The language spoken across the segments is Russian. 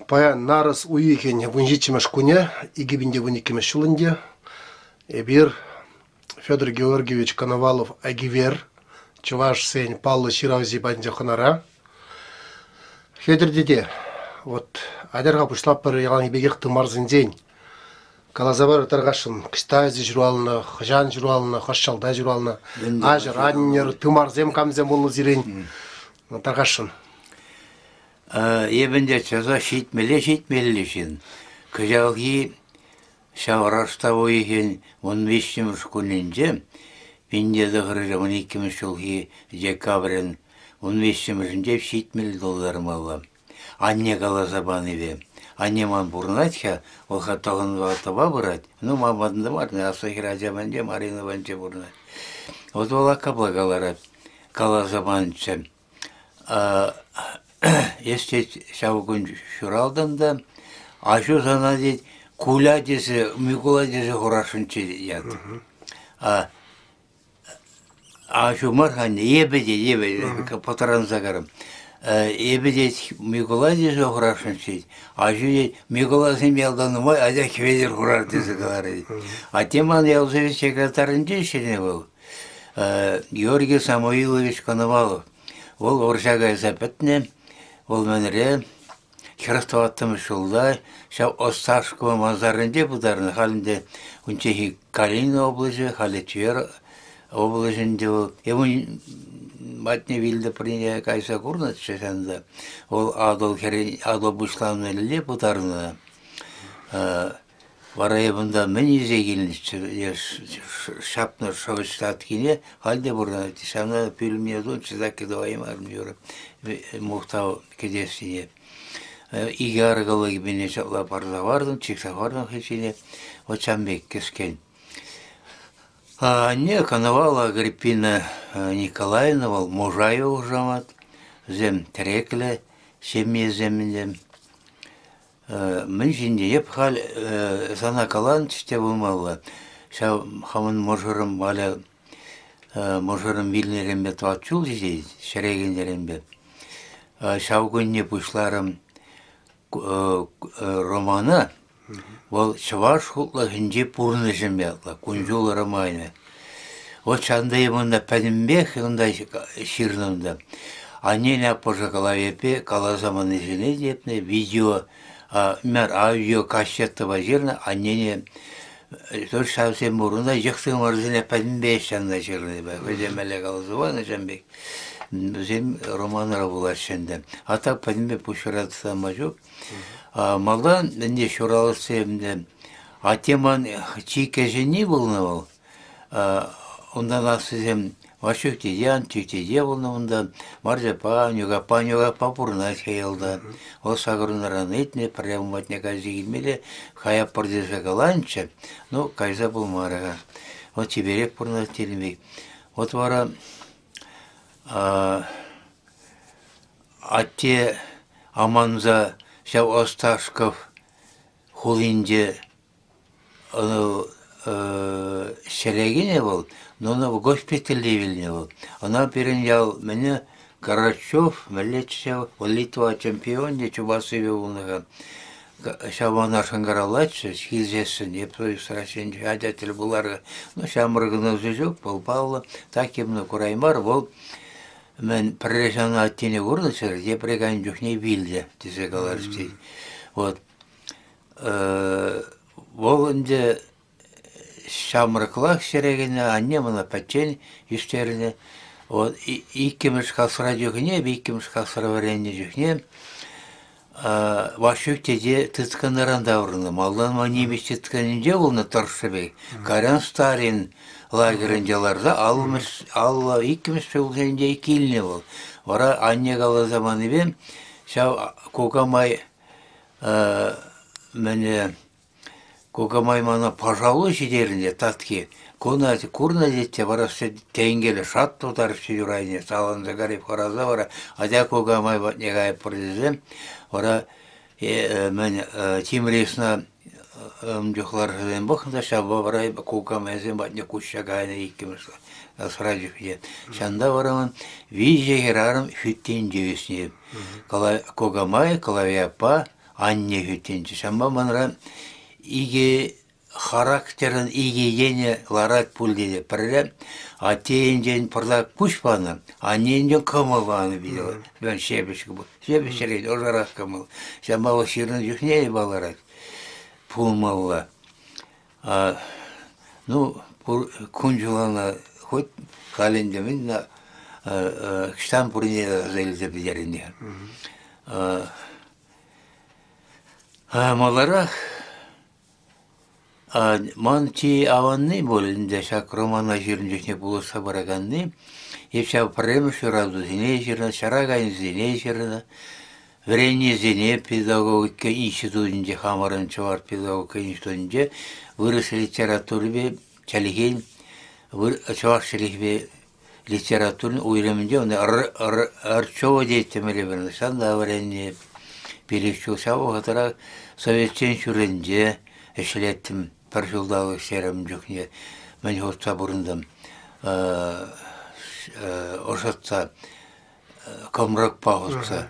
Паян нарыс уйыкен вунжичимеш куня, игибинде вуникимеш шулынде. Эбир Федор Георгиевич Коновалов агивер, чуваш сень Паллы Шираузи банде хонара. Федор деде, вот адерга пушлап бір ялан бегек тымарзын день. Калазабар таргашын, кыстази журалына, хжан журалына, хошчалда журалына, ажыр, аннер, тымарзем камзем болы зирень. Таргашын. Ебенде чаза шитмелешин. Кыжалги шавраштавы екен 15 күнінде, пенде дығыры 12 жылғы декабрын 15-де $7 Анне Калазабаны бе. Анне ман бурнатха, ол хаттағын ватаба бұрат. Ну, мамадында марны, асахира жаманде, марина банче бурнат. Вот ола каблагалары Калазабанче. Есте шавгун шуралданда, ашу сана дейд, куля десе, микула десе хурашынчы яд. Ашу марханне, ебеде, потаран загарым. Ебеде микула десе хурашынчы, ашу дейд, микула семьялданымай, адя кведер хурар десе калары. А теман ялзавет секретарынчы шене был. Георгий Самоилович Коновалов. Ол оршага запетне, ол мәнере, херастоваттым шулда, шау Осташкова мазарынде бұдарыны, халінде үнчехи Калин облажы, Халетвер облажынде ол. Емін матне вилді прине кайса курнат шешенде, ол Адол Бушланын әлі бұдарыны. Варая бұнда мен изегілін шапны шавыштат кине, халде бұрна, тишамна пүлмедун, чизаки давайым армиюры, мұқтау кедесіне. Иге арғалы гібіне шапла парзавардын, чиксавардын хечіне, очамбек кескен. Не, Коновала Агриппина Николаевна, ол Можайы ұжамат, зем тіреклі, семье земіндем. Мен жинде еп хал сана калан чте булмалла. Шау хамын можырым бала можырым билнерембе туатчул жидейд, шерегенерембе. Шау гөнне пушларым романы, ол шваш хутла хинже пурны жембе атла, кунжул ромайны. Вот чанда емында пәдімбек, онда ширнымда. Аннеля поза калавепе, калазаманы жіне депне, видео, мер аудио кассетті базирна, аннене төр шавсен бұрында жықтың орзіне пәдімбек шанда жирны. Көземелі калазываны жамбек. Зем романыра бұлар шенде. Ата пәдімбек пұшырады самажу. Малдан менде шуралысы атеман чикежені болны ол. Ондан асызем Вашуктедян, тюктеде болны, маржапа, нюгапа пурнать хейлда. Ол сагырынаран етне, пряматне кази келмеле, хая пырдеса каланча, ну, кайза бұл марага. Вот тиберек пурнать телемек. Вот вара атте аманза шау Осташков хулинде шелегине бол, но она в госпитале вильне был. Она перенял меня Карачев, Мелечев, Литва чемпионе, Чубасове улнага. Шабан Аршангаралача, хизесен, епсой срачен, адятель буларга. Ну, шамрыгына зюжок, полпалла, так емно кураймар, бол. Мен прережана аттене гурнычыр, я преган дюхне вильде, тисе галарский. Вот. Волынде шамрыклах шерегіне, анне мұна пәтчен іштеріне. Иккеміш қалсыра жүхіне, бейкеміш қалсыра варенне жүхіне. Вашуктеде тытканыран даурыны. Малдан манемеш тытканынде олны тұршыбек. Карян Старин лагерінделарда алла иккеміш пөлгенде икиліне бол. Вара анне қалы заманы бен, шау кокамай мәне Кокамай мана пожалуй жидерінде татки. Курна детте барасы тенгелі шат тұтарып шедурайне. Саланды гарип хараза вара. Адя Кокамай батне гайып бірдізем. Вара мен тимресна жүхлар жаден бұқында шаба вара Кокамайзен батне кушша гайны иккіміз. Сразу же. Шанда вараман визже герарым хүттен жевесне. Когамай, Калавияпа, анне хütенче. Шамба манра иге характерын иге ене ларат пульдеде. Пірі атейінжен пырлак пушпаны, анненжен кымылваны бейді. Ben şebişki bu. Şebişereydi, o жарас кымыл. Шамба о ширын жүхнеyi баларат. Пулмалла. Ну, kunculana хоть халендемин на кштан пурне зайлзе бидеринде. Маларах манчи аванны болинде шак романа жиринжешне булыса бараганны. Епша премшу разу зине жирна, шарагайн зине жирна. Врене зине педагогика институтинде хамарын чавар педагогика институтинде вырыс литературбе чалиген чаваршылық бе литературын ойламынде оны арчова дейтемелі бірін. Санда врене перекчу шабу қатара советчен шүренде эшлеттім бір жылдалық серім жүкне. Мен отса бұрындым ошатса комрак пағызса.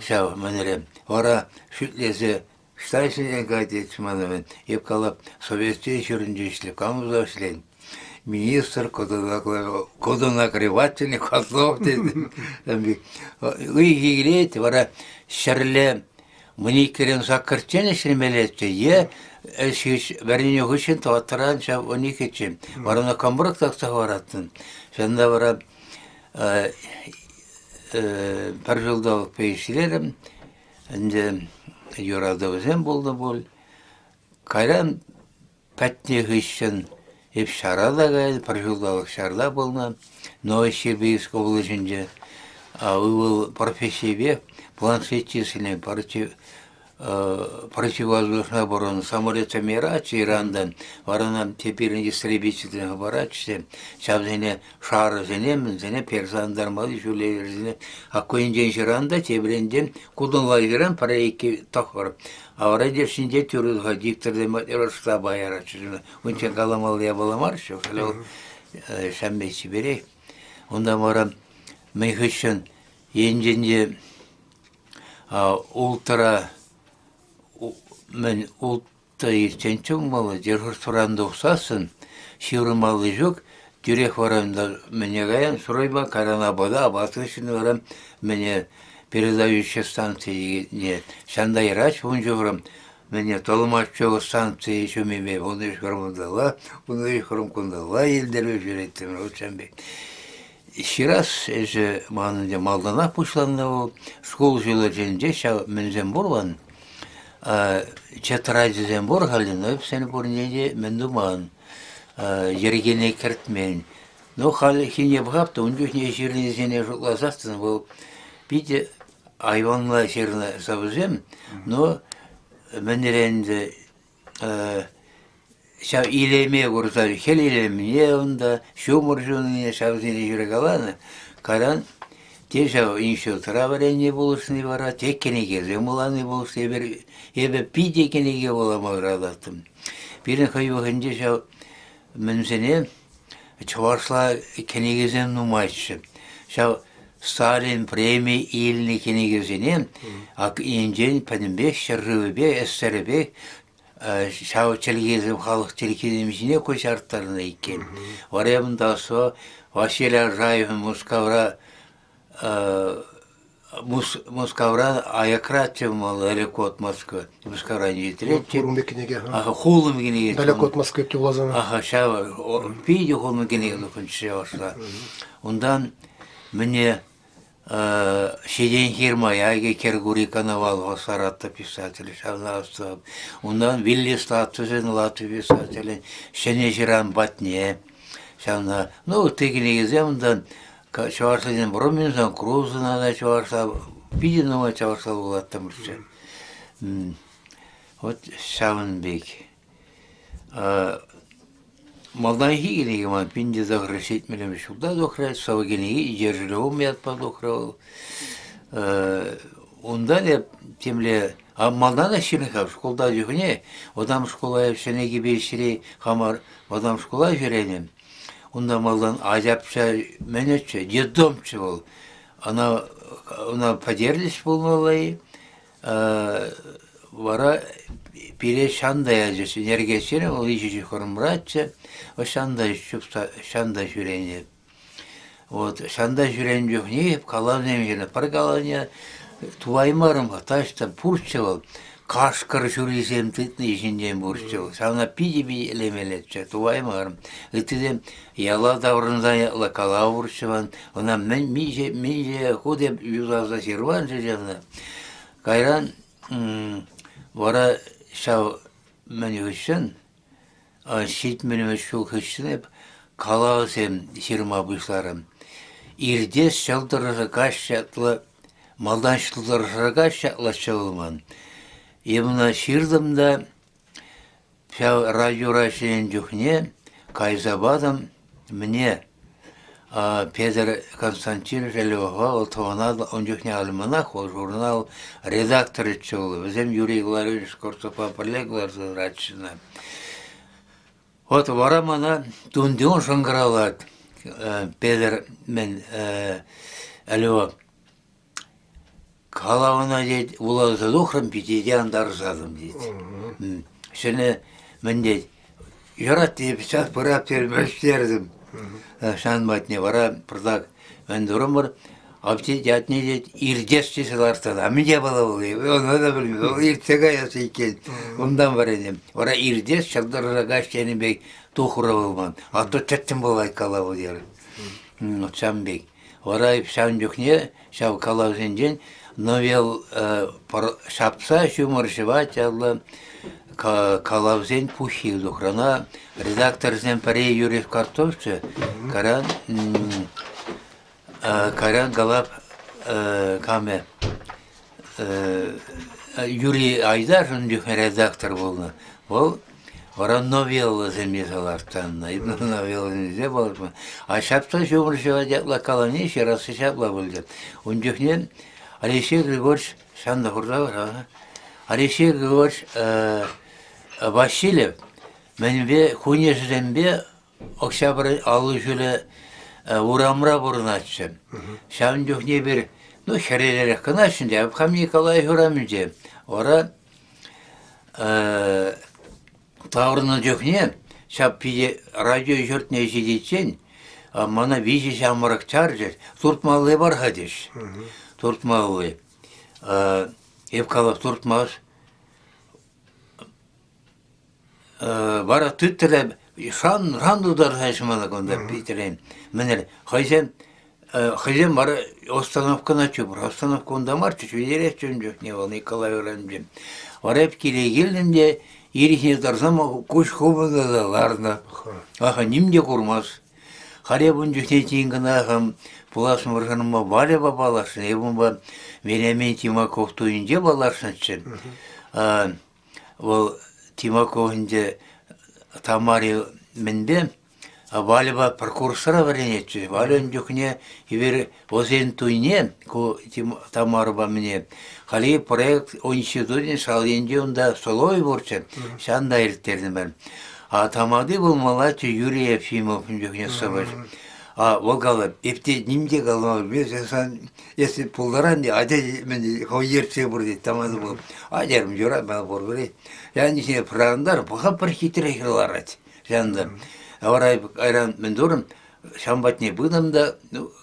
Шау мәнерем. Вара шүтлесі штайсынен қайтетшіманымен еп қалап советчен шүренде ешлеп камыза ешлен. Министр кодонакрывательный котлов dedi. Uygilet vara şerle mıniklerin sakırçen işlemelette ye eşiş veriniyor hışın tavataran şav onik için. Varana kambırak taksa varattın. Şanda vara perjoldalık peyişlerim. Ende yorada özen buldu bol. Kayran petni hışın hep şarada geldi, parçalık şarda bulunan. Новосибирск облачінде был профессия планшетчисленный противовоздушная оборона самолетами Ирачи, Ирандан, варанам теперь истребительных оборачиваемся, сейчас зене шары зенем, зене персандар малы жюлер зене, а коин день Иранда тебренден кудунлай верен парейки тохвар. А в радиошинде тюрюдга диктор дематера штаба ярачызына. Унчен каламал я баламар, что халел шамбейси берей. Онда мара мейхышын енженде ультра мен ултта ертенчің малы жергір тұранда ұқсасын, шиырмалы жүк, жүрек варамда мене ғаян, сұрайба Каранабада, абатышын варам мене передающая станция не Шандай Рач, он же врам мене толмаччығы станция еще меме, он еш хұрымдала, он еш хұрымкундала, елдері жүреттім, өтсәмбек. Еще раз, әжі мағынында малдана пұшланды ол, школ жылы жәнде, мензен бұрван, чатырадызен бұр қалын, өпсені бұрнеде мен думаған, ергене кіртмен. Но халі хине бұғапты, он жүхне жерінезене жұлазастын, бұл биде айванла жеріне сабызем, но менеренді шау илеме көрсі, хел илеміне онда, шумыр жөніне шаузіне жүрек аланы, қаран, те шау иншо тұраваренне болысыны бара, тек кенеге земуланы болысы, ебе пиде кенеге боламағыр алаттым. Бірін қайуғынде шау мінсене чаварсла кенеге зем нумайшы. Шау Сталин премии илini кенегезенен, ак инжен пәнімбек, шырғыбек, әссәрбек, шау челгезім халық телекедемісіне көшарттарына екен. Варемында со Василий Жаев Мускавра аякратчы мал далеко от Москвы. Мускавра не третий. Хулым кенеге. Ага, хулым кенеге. Далеко от Москвы тюлазана. Ага, шау пиде хулым кенеге доконче вашла. Ондан мне Шеден Хирмаяге Кергури Коновалова Саратта писатель, Шавнавстав. Ондан Вилли Статусен Латвия писатель, Шенежиран Батне, Шавна. Ну, тегенегезе ондан Чаварсаден Броминзан, Крузына да Чаварса, Пиденова Чаварса Латтамырча. Вот Шавнбек. Малдан хигенеге ман пинде заграшет мелем шулда дохрат, савагенеге ижержлевом ятпа дохрал. Ондан я темле, а малдан аширнихав школда жүхне, одам школа епшенеге бешире хамар, одам школа жүренем. Онда малдан ажапша менетче, детдомче бол. Она подерлись болмалай, вара пире шанда яжыш, нергесене ол иши хорумратча, о шанда шупса шанда жүрени. Вот шанда жүрен жоқ не, калавнем жерне, пар калавне туаймарым ташта пурчевал, кашкар жүресем тытны ішінден бурчевал. Сана пиди элемелетче, туаймарым. Итидем яла даврында яла калав бурчеван, она минже ходе юзаза сирван жежевна. Кайран вара шау мен үшін, шет мен шул хүшінеп, калавсем сирма бұшларым. Ирдес шалдырыжы кашшатлы, малданшылдырыжыға шатлашылман. Емна ширдымда радио рашен жүхне кайзабадым мне Петр Константинович Львова Алтаванада он жүхне алыманах, ол журнал редакторы чолы. Өзем Юрий Гларович Корцопа Парлеглар задратчына. Вот варамана тундион шангралат Петр мен Львова. Калавына дейд, улазы дұқырым бетеден дарызадым дейд. Шыны мен дейд, жарат дейд, сәт пырап теріп өштердім. Шан батне вара пырдақ мен дұрым бар, апте дятне дейд, ирдес десі лартады. Амин де бала ол дейд, оны да білмейді, ол иртега ясы екен. Ондан бар едім. Вара ирдес шалдырыға ғаштені бек тұқыры болман. Аты тәттім болай калавы дейд. Шан бек. Вара шан жүхне, шау калавы зенден, новел шапса шумаршевать алла калавзен пухил духрана редактор зен паре Юрий Картовче каран галап каме Юрий Айдар редактор болна. Ол вара новелла земезалартан новелла незе болма. А шапса шумаршевать алла калавне еще раз шапла болды. Он жүхнен Алексей Григорьевич Шанда Хурдава, Алексей Григорьевич Васильев, менбе хунешденбе Октябрь алу жүлі урамра бұрыначы. Шам жүхне бір, херелерек қынашын деп, Хам Николай Хурамынде. Ора тауырны жүхне, шап пиде радио жүртіне жедетсен, мана визи шамырық чаржет, туртмалы бар хадеш. Туртмалы. Евкалов туртмаз. Бара түттілі шанудар хайшыманы конда бейтерейін. Менер, хайзен бара остановкана чубыр. Остановка онда мар, чүчүдерес чүн жоқ, не бол, Николай Уранжем. Бара епкеле келдімде, ерихне дарзама көш хобыда ларна. Аха, нимде курмаз. Харе бұн жүхне тейінгіна ағам, Пуласым варғаныма валя балашын, ебімба Вениамин Тимаков туйынде балашын чын. Ол Тимаковынде Тамари мінбе, валеба прокурсора варенетчі. Вален жүхне евер озен туйне, Тамарыба мне. Хали проект институтын шаленде онда солой борчын, шанда ерттердім бәрін. А Тамады бұл малачы Юрий Ефимов жүхне сабаш. Волгалы, епте нимде қалмау, если пулдаран, аде мен хойерсе бұрды, тамады бұл. Адерім жора, мен бұр көрей. Яны сене пырандар, бұға бір хитрі хирлар ати. Жанды. Аварай айран мен дұрым, шамбатне бұдымда,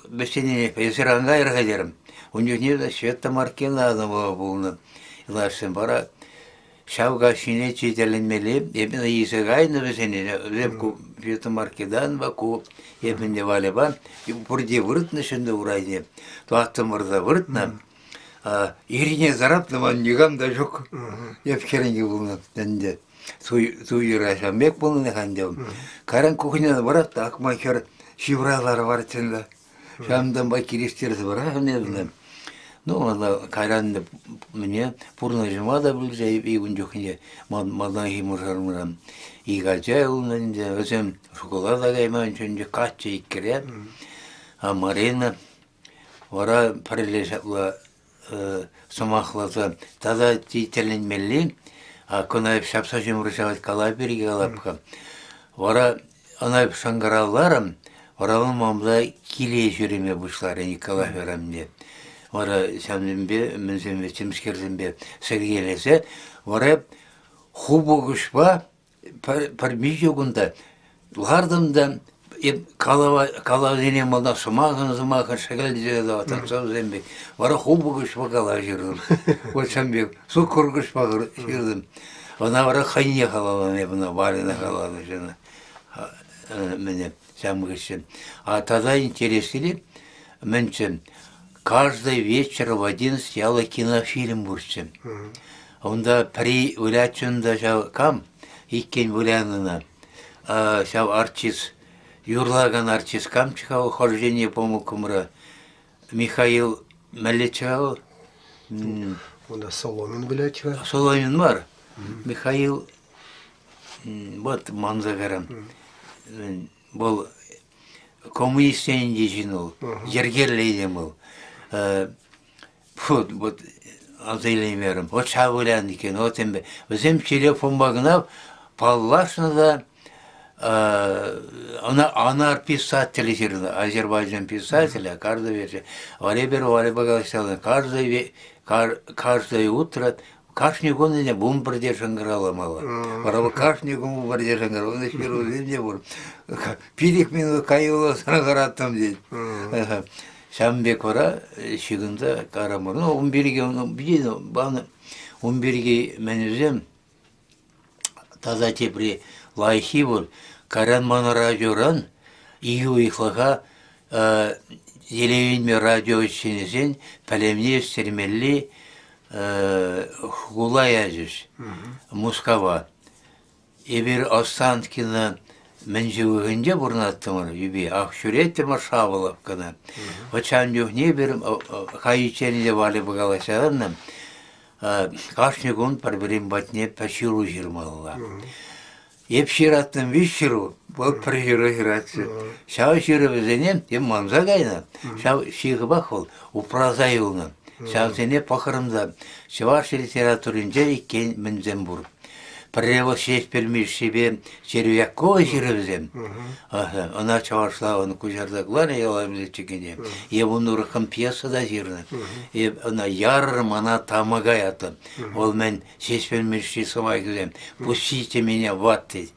бәсенене пәйсіранға айырға дерім. Онюхне да Света Маркина адамыға бұлны. Илашын бара, шавға шине четеленмелі, епін есіг айны бәсенене, өзем Света Маркидан ба ку, епінде валі ба, бұрде вұрытны шынды ұрайды. Туақтым ұрда вұрытна, ерине зарапны ман негам да жоқ. Епкерінге бұлны дәнде. Туйыр ашамбек бұлны қандем. Каран кухняны баратты, ақмакер шивралары бар тінді. Шамдан ба керестерді барағын ебінді. Ана кайранды мне пурна жима да білже, егін жоқынде малдан химұржармырам. Игача ұлынында өзім шоколада қайман жөнде қатшы иккере. Марина вара паралешатла сомақлаза тада тителенмелі. Конайып шапса жемұрышават калаберге алапқа. Вара анайып шангараларым, варалым мамда киле жүреме бұшлары Николай Верамде. Вара сәмденбе, мінзенбе, темскерденбе сәргелесе, вара хубогышпа пармижогунда, лардымда, калавдене малда сумағын шәгәлдезе даватан сәмзенбе, вара хубогышпа кала жүрдім. Вот сәмбе, су құрғышпа жүрдім. Она вара хайне халаланы, бuna барына халалы жена. Мне сәмгіші. А тогда интересили, менчен, каждый вечер в 11 яла кинофильм бурчем. Онда при улячында жау кам, иккен улянына, жау артист, юрлаган артист кам чықау, хождение помылкумра, Михаил Мелечау. Онда Соломин, блядь. Соломин бар. Михаил, вот манзагарам. Был коммунистен дежинул, жергерлейден был. Вот, азайлаймерім. Вот шабылян екен, вот ембе. Өзім телефон багынап, паллашында, анар писатель жерді, Азербайджан писателя, каждый вечер. Вале багаласталды, каждое утро, каждый год не бум продержанграла мало. Вара каждый год продержанграла, он еще не был. Пирик минут кайылы саргараттым дейді. Шамбек вара, шигында карамыр. Ну, 11-ге мен өзем, таза тепри лайхи бол, каран мана радиоран, ию ихлаға, елевенме радио ішінесен, пәлемне стермелли, хугулай әзіш, Мускава. Ебір Останкина мен живығынде бұрнаттымыр, юби, ақшуреттімір шабылып кіна. Вачан юхне берім, хайыченде вали бұғаласағанным, қашны күн бір-бірін батне пәшіру жирмалыға. Еп шираттым виш ширу, бұл бір ширу ширатсы. Шау ширу бізенем, ем манза қайна. Шау шиғы бақ ол, упразай ұлны. Шау зене пақырымда, шываш литературынже иккен мінзен бұр. Прямо шесть пельмиш себе червяко жирывзем. Она чавашла, он кужарда глана яламзе чекене. И он урахам пьеса да жирна. И она ярым, она тамагаята. Ол мен шесть пельмиши самай гзем. Пустите меня в атты.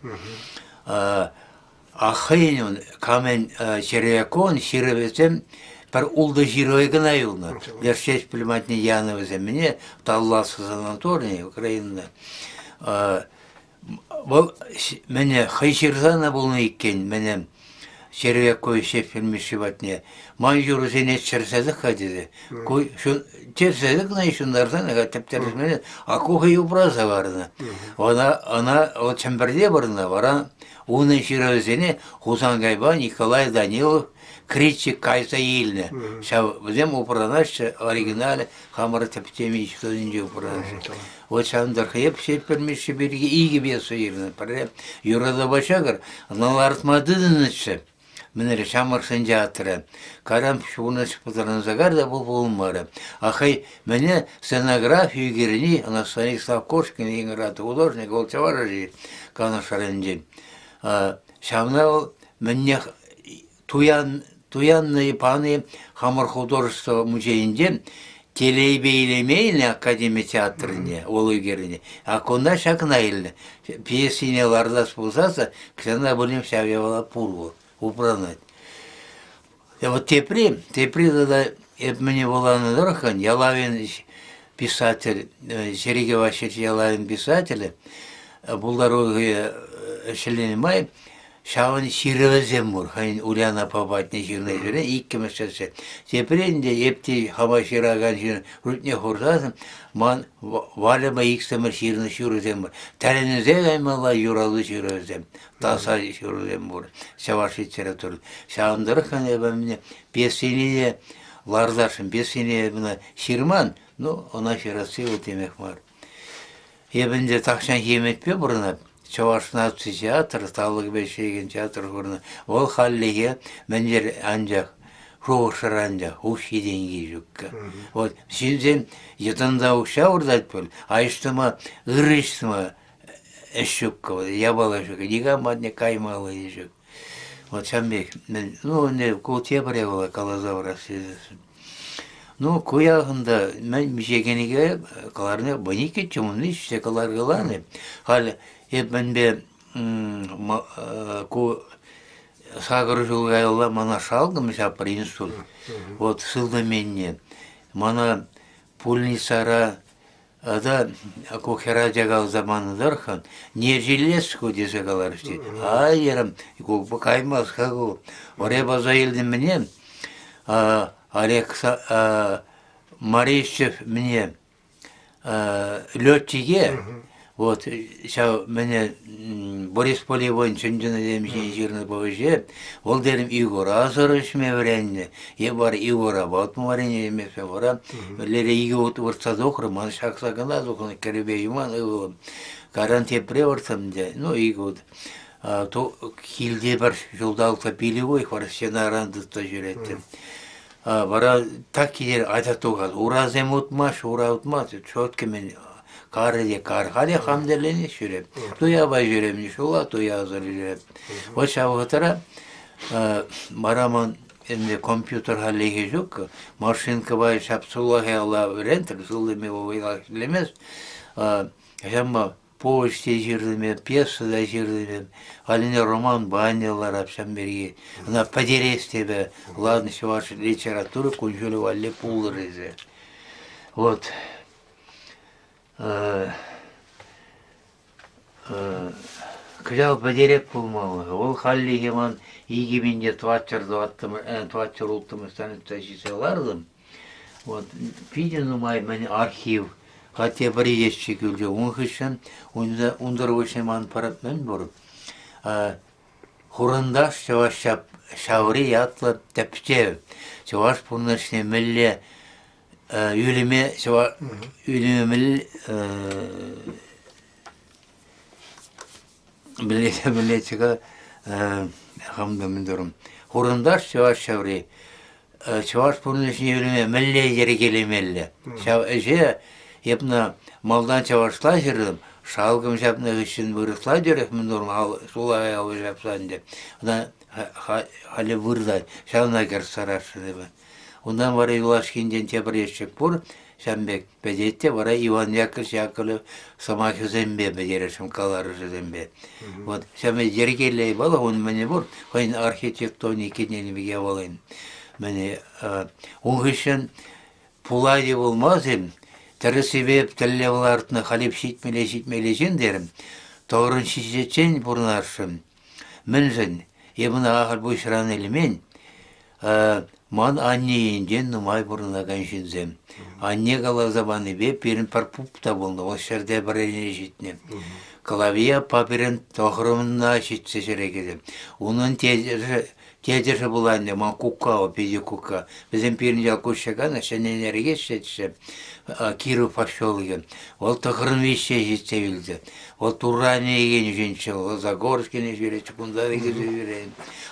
Ахайнун камен червякон жирывзем. Пар улда жировой гнаюлна. Я шесть пельматни яновзем. Мне талласы санаторний, Украина. Бұл мәне хайшырзана болны еккен, мәне червяк кой шефілмеші батне. Май жүрі зене чырсадық қадеді. Чырсадық на шундардан, тәптәріз мәне, ақуғай образа барына. Она ол чәмбірде барына, бара, оны жиры зене Хузангайба Николай Данилов, критик кайса еліне. Шау, бізем упранашы оригинале, хамары тәптеме ешкілінде упранашы. Вот шандар хеп шеп пермеші берге иге бесі еріне. Юрада башағыр, налартмадыдынычы. Мінері шамыр сынжа атыры. Карам шуыны шыпытырын загарда бұл болмары. Ахай, мәне сценографию герни, Анастасия Славкошкин, еңіраты художник, ол чавара жи, кана шарынжи. Шамна ол, мәне туянные паны хамыр художество музейінде телебейлемейлі Академия театрыне, ол өгеріне. Аконда шақынайлы. Пьесіне лардас болсаса, ксана білім шавевала пургу, упранать. Вот тепри да мне боланы дұрхан, Ялавин писатель, Сереге Васильевич Ялавин писатель, бұл дороги шелені май, шауын ширывызем мұр, хайын Ульяна Пабатне жирне жүрен, иккі мәсәсі. Тепірінде епті хама шираған жирен рүтне құрдазым, ман валыма иксімір ширны шүрізем мұр. Тәлінізе ғаймала юралы шүрізем, таса шүрізем мұр, шаваш литературы. Шауындыры қан әбәміне бесенеде лардашым, бесенеде бұна ширман, ну, она ширасы өтемек мар. Ебінде тақшан кеметпе бұрынап, Чавашнатсы театр, Таллық Бәшеген театр көріні. Ол халлеге мәндер анжақ, жоғышыр анжақ, ұши денге жүккі. Вот, сензен етанда ұша ұрдат бол, айштыма, ұрыштыма әш жүккі, ябала жүккі, неға мадне каймалы жүк. Вот, Шамбек, ну, не, кол тебірі ола, калазавра сезесін. Ну, куягында мен мишегенеге каларны банике чумны işte каларгаланы. Хал мен бе ку сагыр жылгайла мана шалгым шапыр инсульт. Вот сылды менне. Мана пульницара да ку хера жагал заманыдархан не железку десе каларышты. Айрам ку каймас кагу. Оре базаилдин менен Алекса Марищев мне летчиге, вот, сейчас мне Борис Полевой, чөнчөне демишен жирны бовже, ол дерим Игор Азарович мевренне, я бар Игор Абат маврене емесе бара, лере Игор урцадохры, ман шаксагана зохны керебе юман, его гарантия превартамде, ну Игор, то хилде бар жолдалта пилевой, хварсена рандыста жүретті. Бара так кидер айтатугаз, уразем утмаш, ура утмаш, чотки мен карыде кархаде хамдерлени шүреп. Туя бай жүрем нишула, туя азыр жүреп. Вот шавгатара бараман эмне компьютер халеги жук, машинка бай шапсулахе алла рентер, зулдеме овайлах лемес. Жамма повести жирдеме, пьеса да жирдеме, алине роман банялар апшам берги. Она подерес тебе, ладно, все ваша литература, кунжули валли пулрезе. Вот. Кыжал подерек пулмалы. Ол халли хеман игибинде тватчар ултымыстан тәжиселардым. Вот. Пиден умай мен архив. Хотя бір ешчі күлді, он хышын, ондар өшем анпарат мен бұр. Хурындаш чаваш шаури ятлы тәпчев. Чаваш пұрнышне мүлі үліме, үліме мүлі мүлі чыға қамда мүндірім. Хурындаш чаваш шаури. Чаваш пұрнышне үліме мүлі жері келемелі. Епна малдан чавашла жүрдім, шалгым жапны үшін вырысла жүрек, мен нормал сулай алып жапсан деп. Онда халі вырдай, шална кер сарашы деп. Ондан бара Юлашкинден тебір ешчік бұр, шамбек бәдетте бара Иван Яковлев самахи зембе бәдерешім калары зембе. Вот, шамбе жергелей бала, он мәне бұр, қойын архитектони кенені беге балайын. Мәне, оң үшін пулайды болмазым, тірі себеп тілі артына қалеп шитмеле дерім. Тоғырын шешечен бұрнаршым. Мінжін, ебіна ағыр бұйшыран елімен, ман анне енден нұмай бұрынаған жінзем. Анне қала забаны беп, берін парпупта болды, ол шерде бір әне жетіне. Клавия папирін тоғырымына шетсе жерекеді. Оның тедірі бұланды, ман кукка, педе кукка. Бізден перін жал көшшігана, шәненерге шетші. Киров пошелген. Ол тоғырын вешсе жетсе білді. Ол Туране еген женші, ол Загорскені жүйре, Чукундавеге жүйре.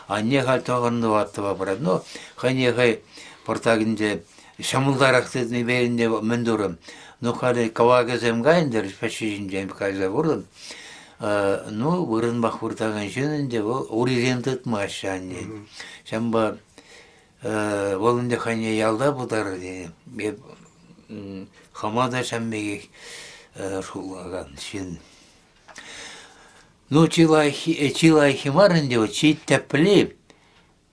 Анне қал тоғырынды ватты бапырады. Но, қане қай портагінде шамылдарақты берінде мүндірім. Ну, қали кавагазем ғайындар, пәші жінжен қайза бұрдым. Ну, бұрын бақ бұртаған жөнінде ол уризентіт машы анне. Шамба, олында қане ялда бұдар дейді. Хамада шамбеге шулаған шын. Ну, чилай химарынде, чит тәпілі,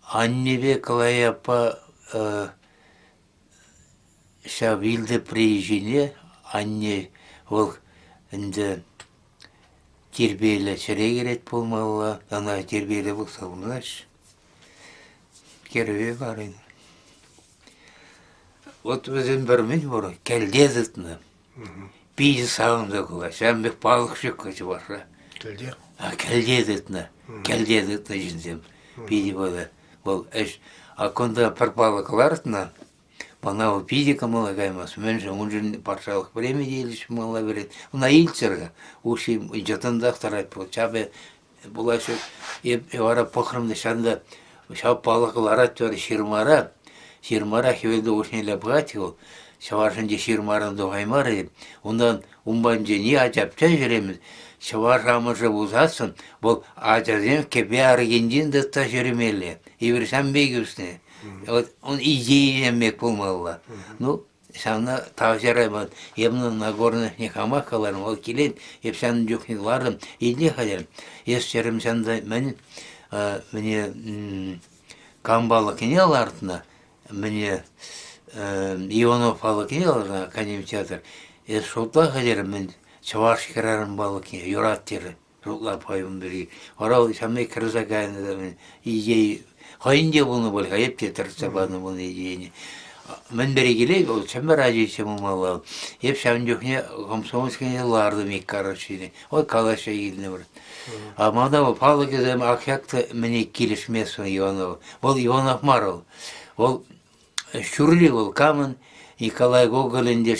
аннебе калаяпа шабилді приезжіне, анне ол інді тербейлі шыре керет болмалыла, ана тербейлі болса бұлаш. Кербе барын. Вот өзім бірмен бұры, кәлдезітіні. Бейді сағымда қыла, шәмбек балықшық көші барша. Кәлде? Кәлдезітіні жінзем. Бейді болды. Бұл әш, ақында пір балықларытына, бана ол бейді қамала қаймас. Мен жын жын паршалық біреме дейліші мала береді. Бұна елчірға, ұши жатындақтар айтпыл. Чабы бұлашық, ебара пықырымды шанда, шап балықлар аттуары ширмара, Ширмара хевелді өшнелі бұғатығыл, шаваршынде ширмарынды ғаймар едім. Ондан ұмбанже не ажапча жүреміз. Шавар жамыжы бұзасын, бұл ажазем кепе аргендин дұтта жүремелі. Евершан бейгі үстіне. Вот он идея мек болмалла. Ну, сана тавжарайман, емнің нагорных не хамақаларым, ол келен, еп сәнің жоқныларым, едіне қадерім. Ес жерім сәнді мне камбалы кене алартына, мне Ионов балы кене аларына, Академия театр. Ес шотла қадерім, мен чаваш керарым балы кене, юрат тері, шотла пайым бірге. Орал сәмей кірза кайны да мен идея, қайын де бұны бол, қайып те тұрса баны бұны идеяны. Мен бері келей, ол чәмбір әжейсем ұмалау. Еп шәмін жоқне, комсомольскіне ларды мек қарашыйны. Ой, қалаша еліне бір. А мада ол палы кезем ақяқты міне келішмесін Иванов. Ол Иванов Маров. Ол шүрлі ол камын, Николай Гоголинде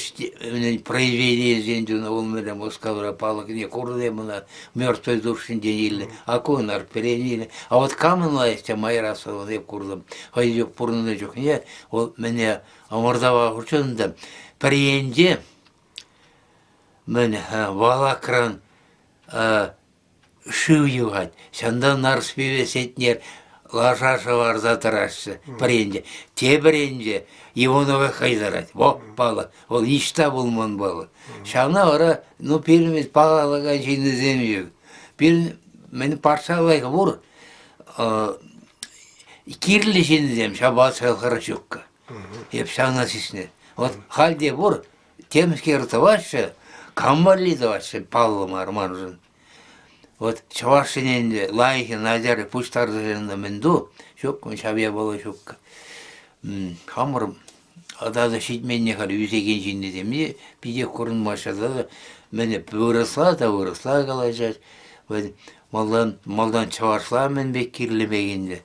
произведение зендюна ол мені Москвара палы кіне құрды мұна мертвой душын денелі. Акуынар перенелі. А вот камын лайсте майрасылын еп құрдым. Хай жоқ бұрынды жоқ не, ол мені амырдава құрчынды. Приенде мені валакран шыв юғат. Санда нарспеве сетнер лашаша бар затырашсы. Приенде. Те приенде Ивановы хайдарат. Во, бала. Ол ишта болман бала. Шана ора, ну, перемет пағалыға жейді земею. Мені паршалайға бұр. Кирлі жейді зем, шабат сайлқары жоққа. Еп шана сесіне. Вот халде бұр, темскерді вашшы, камбарлиді вашшы, паллым арманжын. Вот чавашыненде лайхи назары пуштарды жерінде мінду, жоқ, мен шабия бала жоққа. Хамырым. Адады шитменне қары үзеген жинді демде, биде құрын машада да, мені вырысла қалажат. Малдан чаварсла мен бек кирлемегенде.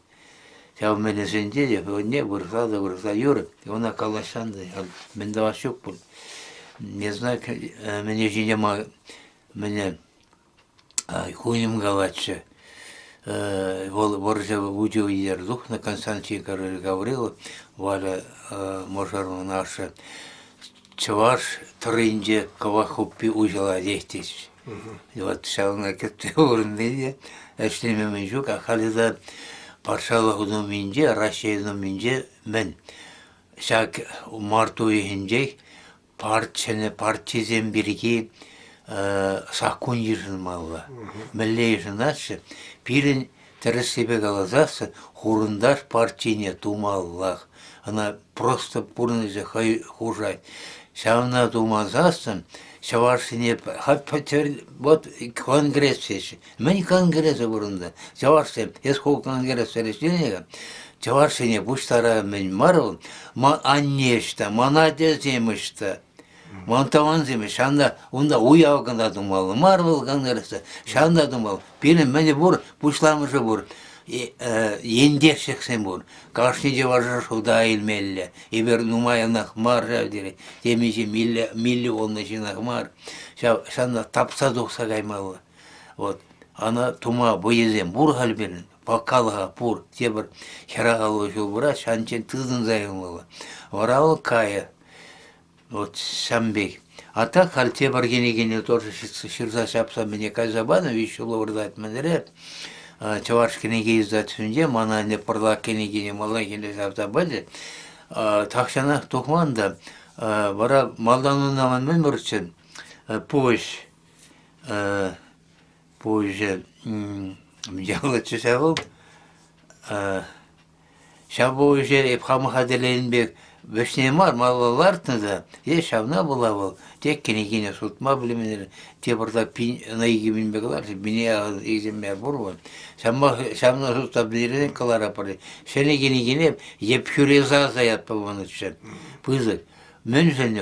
Жау мені сенде деп, не вырысла, юры. Она қалашанды, мен да вас жоқ бұл. Не знаю, мене жине мені хуйным қалатшы. Воржа удил ердух на Константин Гаврилов, Валя Можарова наша, чаваш трынде кавахуппи ужала 10 тысяч. Вот шална кетті орынды, әшлеме жүк, ақалыда паршалы құдым менде, Россияның менде мен. Шак марту ехінже партизен бірге сақун ежін малла. Мілле ежін атшы, пирен тірісебе қалазасы, хурындаш партине тумаллах. Она просто пурныжы хужай. Шавна тумазасын, шаварсыне, вот конгресс сеші. Мен конгрессы бұрында. Шаварсым, ескол конгресс сәрешленеге. Шаварсыне бұштара мен марыл, аннешті, манадеземішті. Монтаван земеш, шанда, онда уявғанда думалы, марвыл конгрессы, шанда думалы. Пирен мені бұр, бұшламышы бұр. Ендешексен бұр. Кашни де важыр шуда илмелі. Ебер нумаянақ мар жавдері. Демеше миллионны жинақ мар. Шанда тапса доқса қаймалы. Вот. Ана тума бұйезен бұр қалберін. Бақалыға бұр. Тебір херағалы жол бұра, шанчен тызын зайынлығы. Оралы кая. Вот Самбек. А так, хальте баргенегене тоже ширза шапса мне казабана, вещулы вырдать манере. Чавашкенеге издать сунде, мана не парла кенегене малакене шапсабаде. Такшана тухманда, бара малдану наман мен мұрчын, позже, мжалы чусавыл, шабу уже эпхамы хаделенбек, Вешнемар малалартында, шавна была был, те кенегене сутма білімінер, те бұрда наиги білмегалар, бине егземер бұрбын. Шавна сутта білерінен қалар апарды. Шәне кенегене епхюреза заят паваны түшен. Пызык, мен жен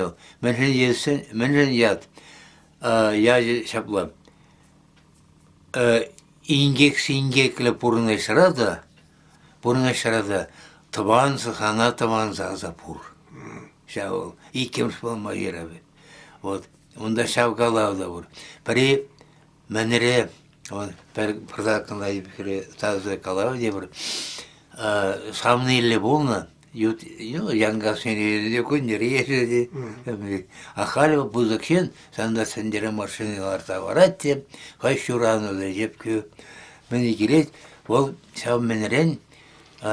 яд, яжы шаплам. Ингек-сингеклі пұрынай шырада, Табансы, хана табансы азапур. Шау, икем шпалма ерабе. Вот, онда шау қалауда бұр. Пари, мәнере, бірдақында епікірі тазы қалау де бір. Самны елі болна, янға сені де көндер еші де. Ақалы бұзықшен, санда сендері машиналар таварат деп, қай шурану да жеп кө. Мені келет, ол шау мәнерен,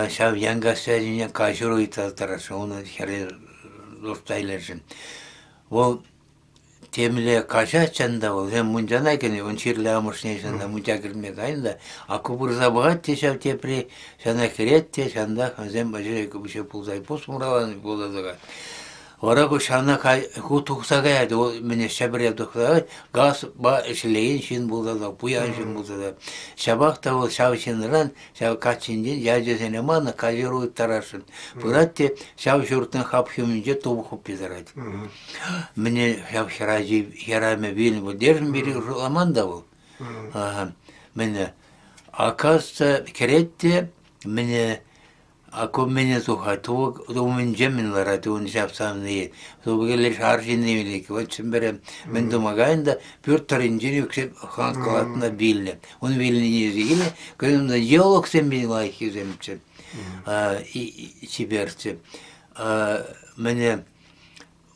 Şav yangaslarına kaşır uytatırası, onu kere dostaylarsın. O temile kaşaçanda ol, hem muncana gene, on çirlamış neysanda, munca girmek ayında. Akı burza bağat te şav tepri, sana keret te, şanda, hem bacı bir şey pulzay, pus muralan buladıga. Ora bu şana ku tuksaga yadi, o mene şabre tuksaga, gaz ba işleyin şin buladıga, bu yan şin buladıga. Şabak da o şav şindiran, şav kaçıncı, yacı sene mana, kajiru uttararsın. Burat te, şav şurtun hap hümünce tobu hup bizarat. Mene şav şiracı, hirame bilin bu, derin biri rulaman da bu. Mene, akasta keretti, mene, ako mene tuha, tu men ceminlara, tu nişapsam değil. Tu gelir harcın neylik, o çimbere, men dumagayın da, pür tarıncını yüksek hankalatına bildi. Onu bildiğini yüzüyle, köyümde jeolog sen beni layık yüzemçi, çiberçi. Mene,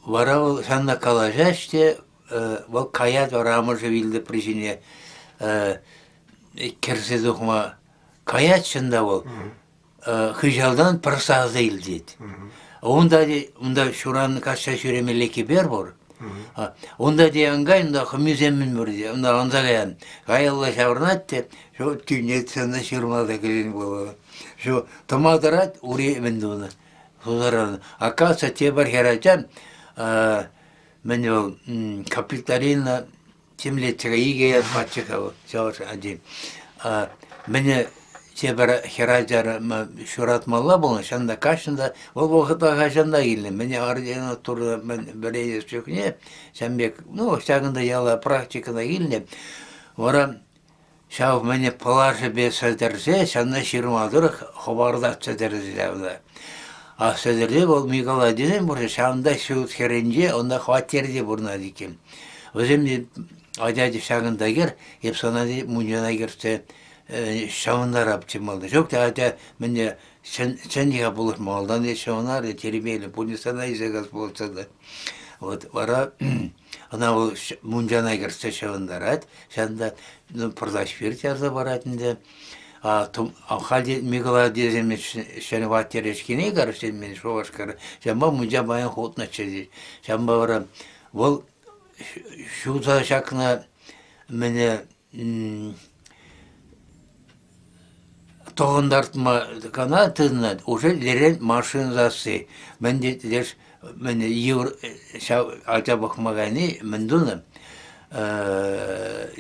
vara sanna kalacak işte, bu kayat var amırca bildi prişine, kerse dokma, kayat şında ol. Hıjaldan pırsaz değil dedi. Onda şuranın kaçta şüremeli ber var. Onda diyen gayn da hımüzemin var diye. Onda anza gayan. Gay Allah şavrnattı. Şu tünnet sana şırmada gelin bu. Şu tomatarat uri menduna. Suzaran. Akasa tebar heracan. Men o kapitalina timle çıgayı gayet patçıka. Şavr acim. Mene Çebara heracara şurat malla bunu şanda kaçında o vakıta kaçında geldim. Beni arayana turda ben böyle yok ne sen bek no şagında yala praktikada geldim. Ora şav beni palarşı be sözderse şanda şirmadır habarda sözderse davda. Ah sözderse ol Migala dedim burada şanda şu kerince onda xatirdi burna dikim. Özüm acayip şagında gir hep sana di muncana girse şavunlar yapçımalı. Çok da hatta ben sen yapılır maldan diye şavunlar da terbiyeli. Bunu sana ise gaz bolsa da. Vara ana o muncana girse şavunlar at. Sen de pırdaş bir yazda varatında. Halde Migala diyeceğim şeni vatyer eşkine karıştırdım beni şu başkarı. Sen bana munca bayan hotna çizir. Sen bana vara vol şu da şakına beni toğundartma kanatına уже leren maşinzası. Ben dediler ben yur acaba bakmagani ben dunum.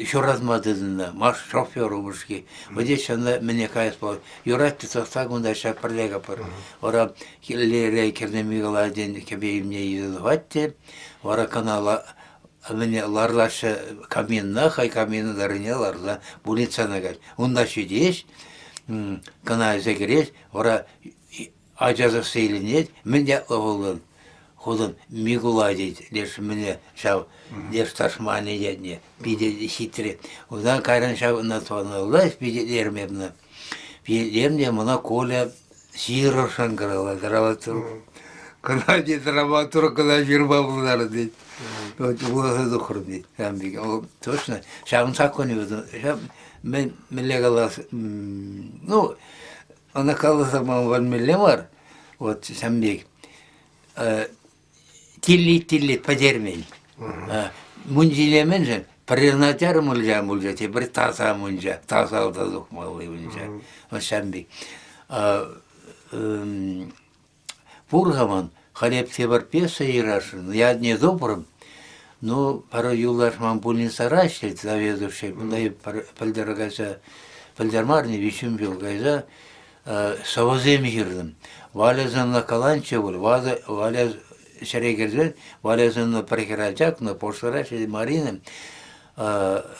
Şuratmadığında marş şoför olmuş ki. Bu de şanda beni kayıt var. Yuratı tasagunda şaparla kapar. Ora lere kerdemigalar den kebeyimne yüzüvattı. Ora kanala beni larlaşı kamyonuna hay kamyonlarına larla bulitsana gel. Onda şey diyeş. Kanalize giriş, ora acazı seylinet, men yatla olun. Hodun Migula deydi, ders mene şav, ders taşmane yedne, bir de şitri. Odan kayran şav natvanallah, bir de dermebna. Bir dermde bana kola şiirşan kırala, dramatur. Kanalde dramatur kadar jirba bunlar deydi. Bu da kur deydi. Sen bir, o точно, şavın saklanıyordu. Şav, ben legalas, ну, она kalırsa bana var mille var. O sen bir, tilli padermeyin. Muncilemen priznatar mulca te bir tasa munca tasa da dokmalı munca. O sen bir Бургаман халеп себар песа ирашын. Я не добрым, но пара юллар мампулин сарашет заведувший, bunday пілдергайса пілдермарни вишим билгайса savazem girdim. Valezanla kalança bul. Valez şere girdim. Valezanla prekeracak na poşlara şey marinim.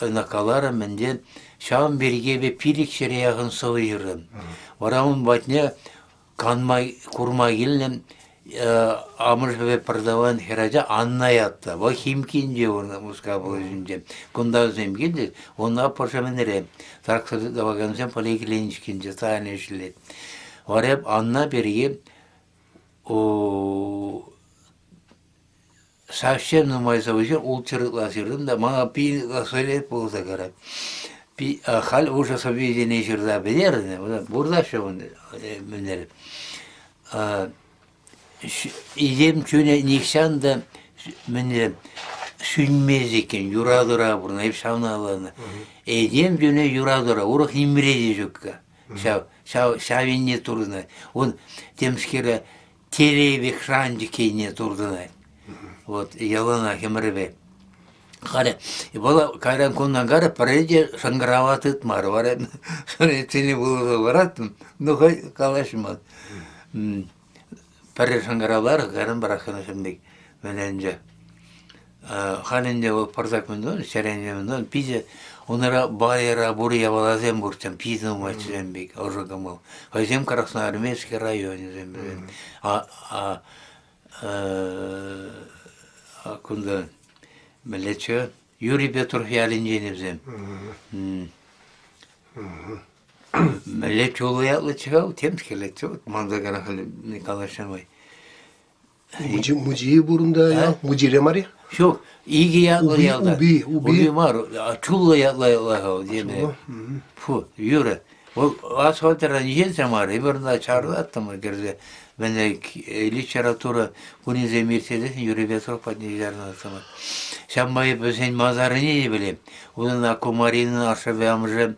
Nakalara mende şam berge ve pilik şere yakın savı girdim. Varamın batne kanma kurma geldim. Amr ve продаван heraca anlayatta. Bu kimkince onu muskabılınca. Kunda zemgildi. Ona poşamenere. Tarksadı da vagansen poliklinikинce tane işlet. Var hep anla beri o совсем numaysa vişir ulçırıklaşırdım da bana bir söyleyip bulsa garip. Hal uşasa büyüdüğünü şurada bilirdi. Burada şu bunları. İzem çöne nikşan da bunları sünmez iken, yura dura buruna, hep şavna alanı. Edem çöne yura dura, urak nimredi jokka. Şavinne turuna. Он темскера теревик шранжикейне турдына. Вот, ялана хемребе. Қара, бала кайран коннан кара пареде шаңғыраватыт мар бар. Сені болды баратын, ну хай калашман. Паре шаңғыравлар карын барақаны шымдек мененже. Ханенде ол парзак мендон, шаренде мендон, пизе онара байра бурия балазем бурчам, пизну мачем бек, ожогамал. Хайзем Красноармейский район зембен. Кунда мелече Юрий Петров ялинженевзем. Мелече улаялы чыгау, темский лече, мандагана хали Николай Шамай. Музей бурунда ya, muzeyre mari. Şu iyi yatlı yalda. Ubi. Var. Çulla yatlı diye. Fu yürü. O asfaltlara niye var? İbrahim'de çağırdı attım geride. Ben de literatüra bunu zemirtede Yuri Petrov padnizlerden attım. Şambayı böyle mazarı ne bileyim. Onun akumarinin aşağı amca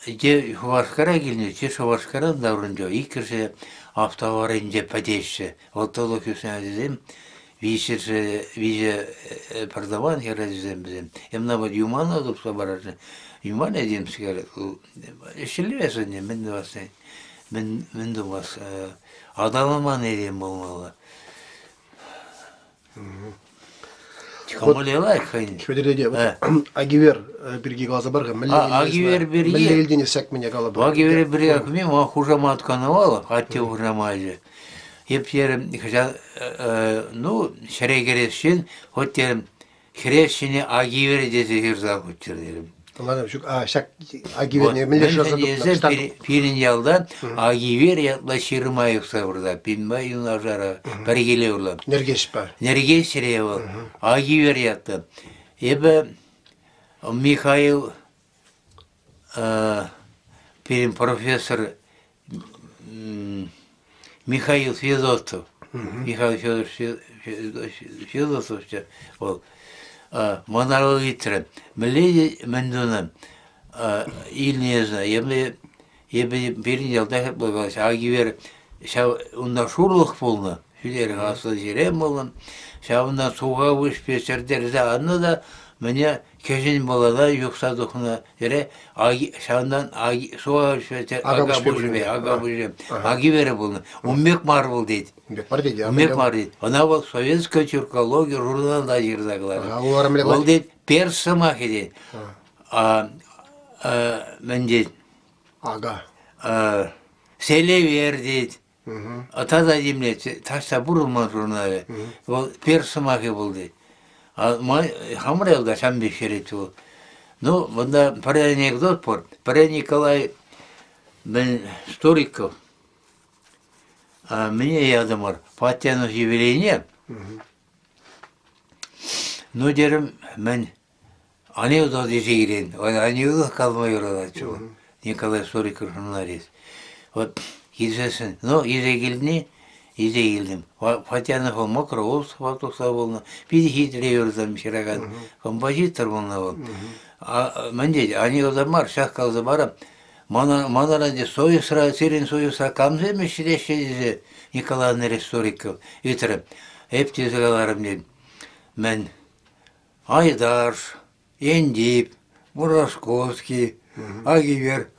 Ge Şuvaşkara geldi. Ge Şuvaşkara davranıyor. İlk kere hafta var ince padeşçi. Ortalık üstüne dedim. Vize pardon ya dedim bizim. Hem de bu yuman alıp sabaracı. Yuman edeyim sigara. Şilli vesin ben de vasın. Ben de vas. Adamıma ne diyeyim olmalı. Çıkamalıyorlar kayın. Şöyle diye. Agiver birgi gazı var. Agiver birgi. Melleldini sekmene kalıp. Agiver birgi akmıyım. O hurramat kanalı. Hatta hurramacı. Hep yerim. Ну, şere gereşin. Hot yerim. Gereşini Agiver dedi hırza kutur derim. Anladım. Şu şak Agiver ne milleş yazıp. Birinci yıldan Agiver yaklaşırma yoksa burada. Binba yıllara beri geliyorlar. Nergeç var. Nergeç şireye var. Agiver yattı. Ebe Mikhail benim profesör Mikhail Fedotov. Mikhail Fedotov ol. Монарал витрем. Мледи мендуном. Или не знаю. Я бы перенял так благословить. Агивер, он на шурлах полно. Филер гасла зерем было. Сейчас на суга выш песердер за одно да. Меня кешен было да юкса духна. Ере шандан суга выш песер ага бужбе. Агивер было. Уммек марвал дейт. Уммек мар дейт. Она вот советская тюркология журналда жирзаглар. Ол дейт персамах дейт. Мен дейт. Ага. Селевер дейт. Ата да демле ташта бурулман журналы. Ол персамахи бол дейт. Хамыр елда шамбек шерет ол. Ну, мында бір анекдот бар. Бір Николай ben Сториков. Мне ядым бар. Патянов явление. Ну, дерім, мен анекдот езегірен. Анекдот қалмай орада чуы. Николай Сториков журналист. Вот, езесін. Ну, езегілдім. Патянов ол Макроус, Фатуса болна. Биді хитрейорзам шыраған. Композитор болна бол. Мен дейді, анекдот бар, шақ қалды барам. Манарада союсра, сирен союсра камзе мешіреші деді Николай Сториков. Үтірім, әп тезгаларым деді. Мен Айдар, Ендип, Мурашковский, Агивер,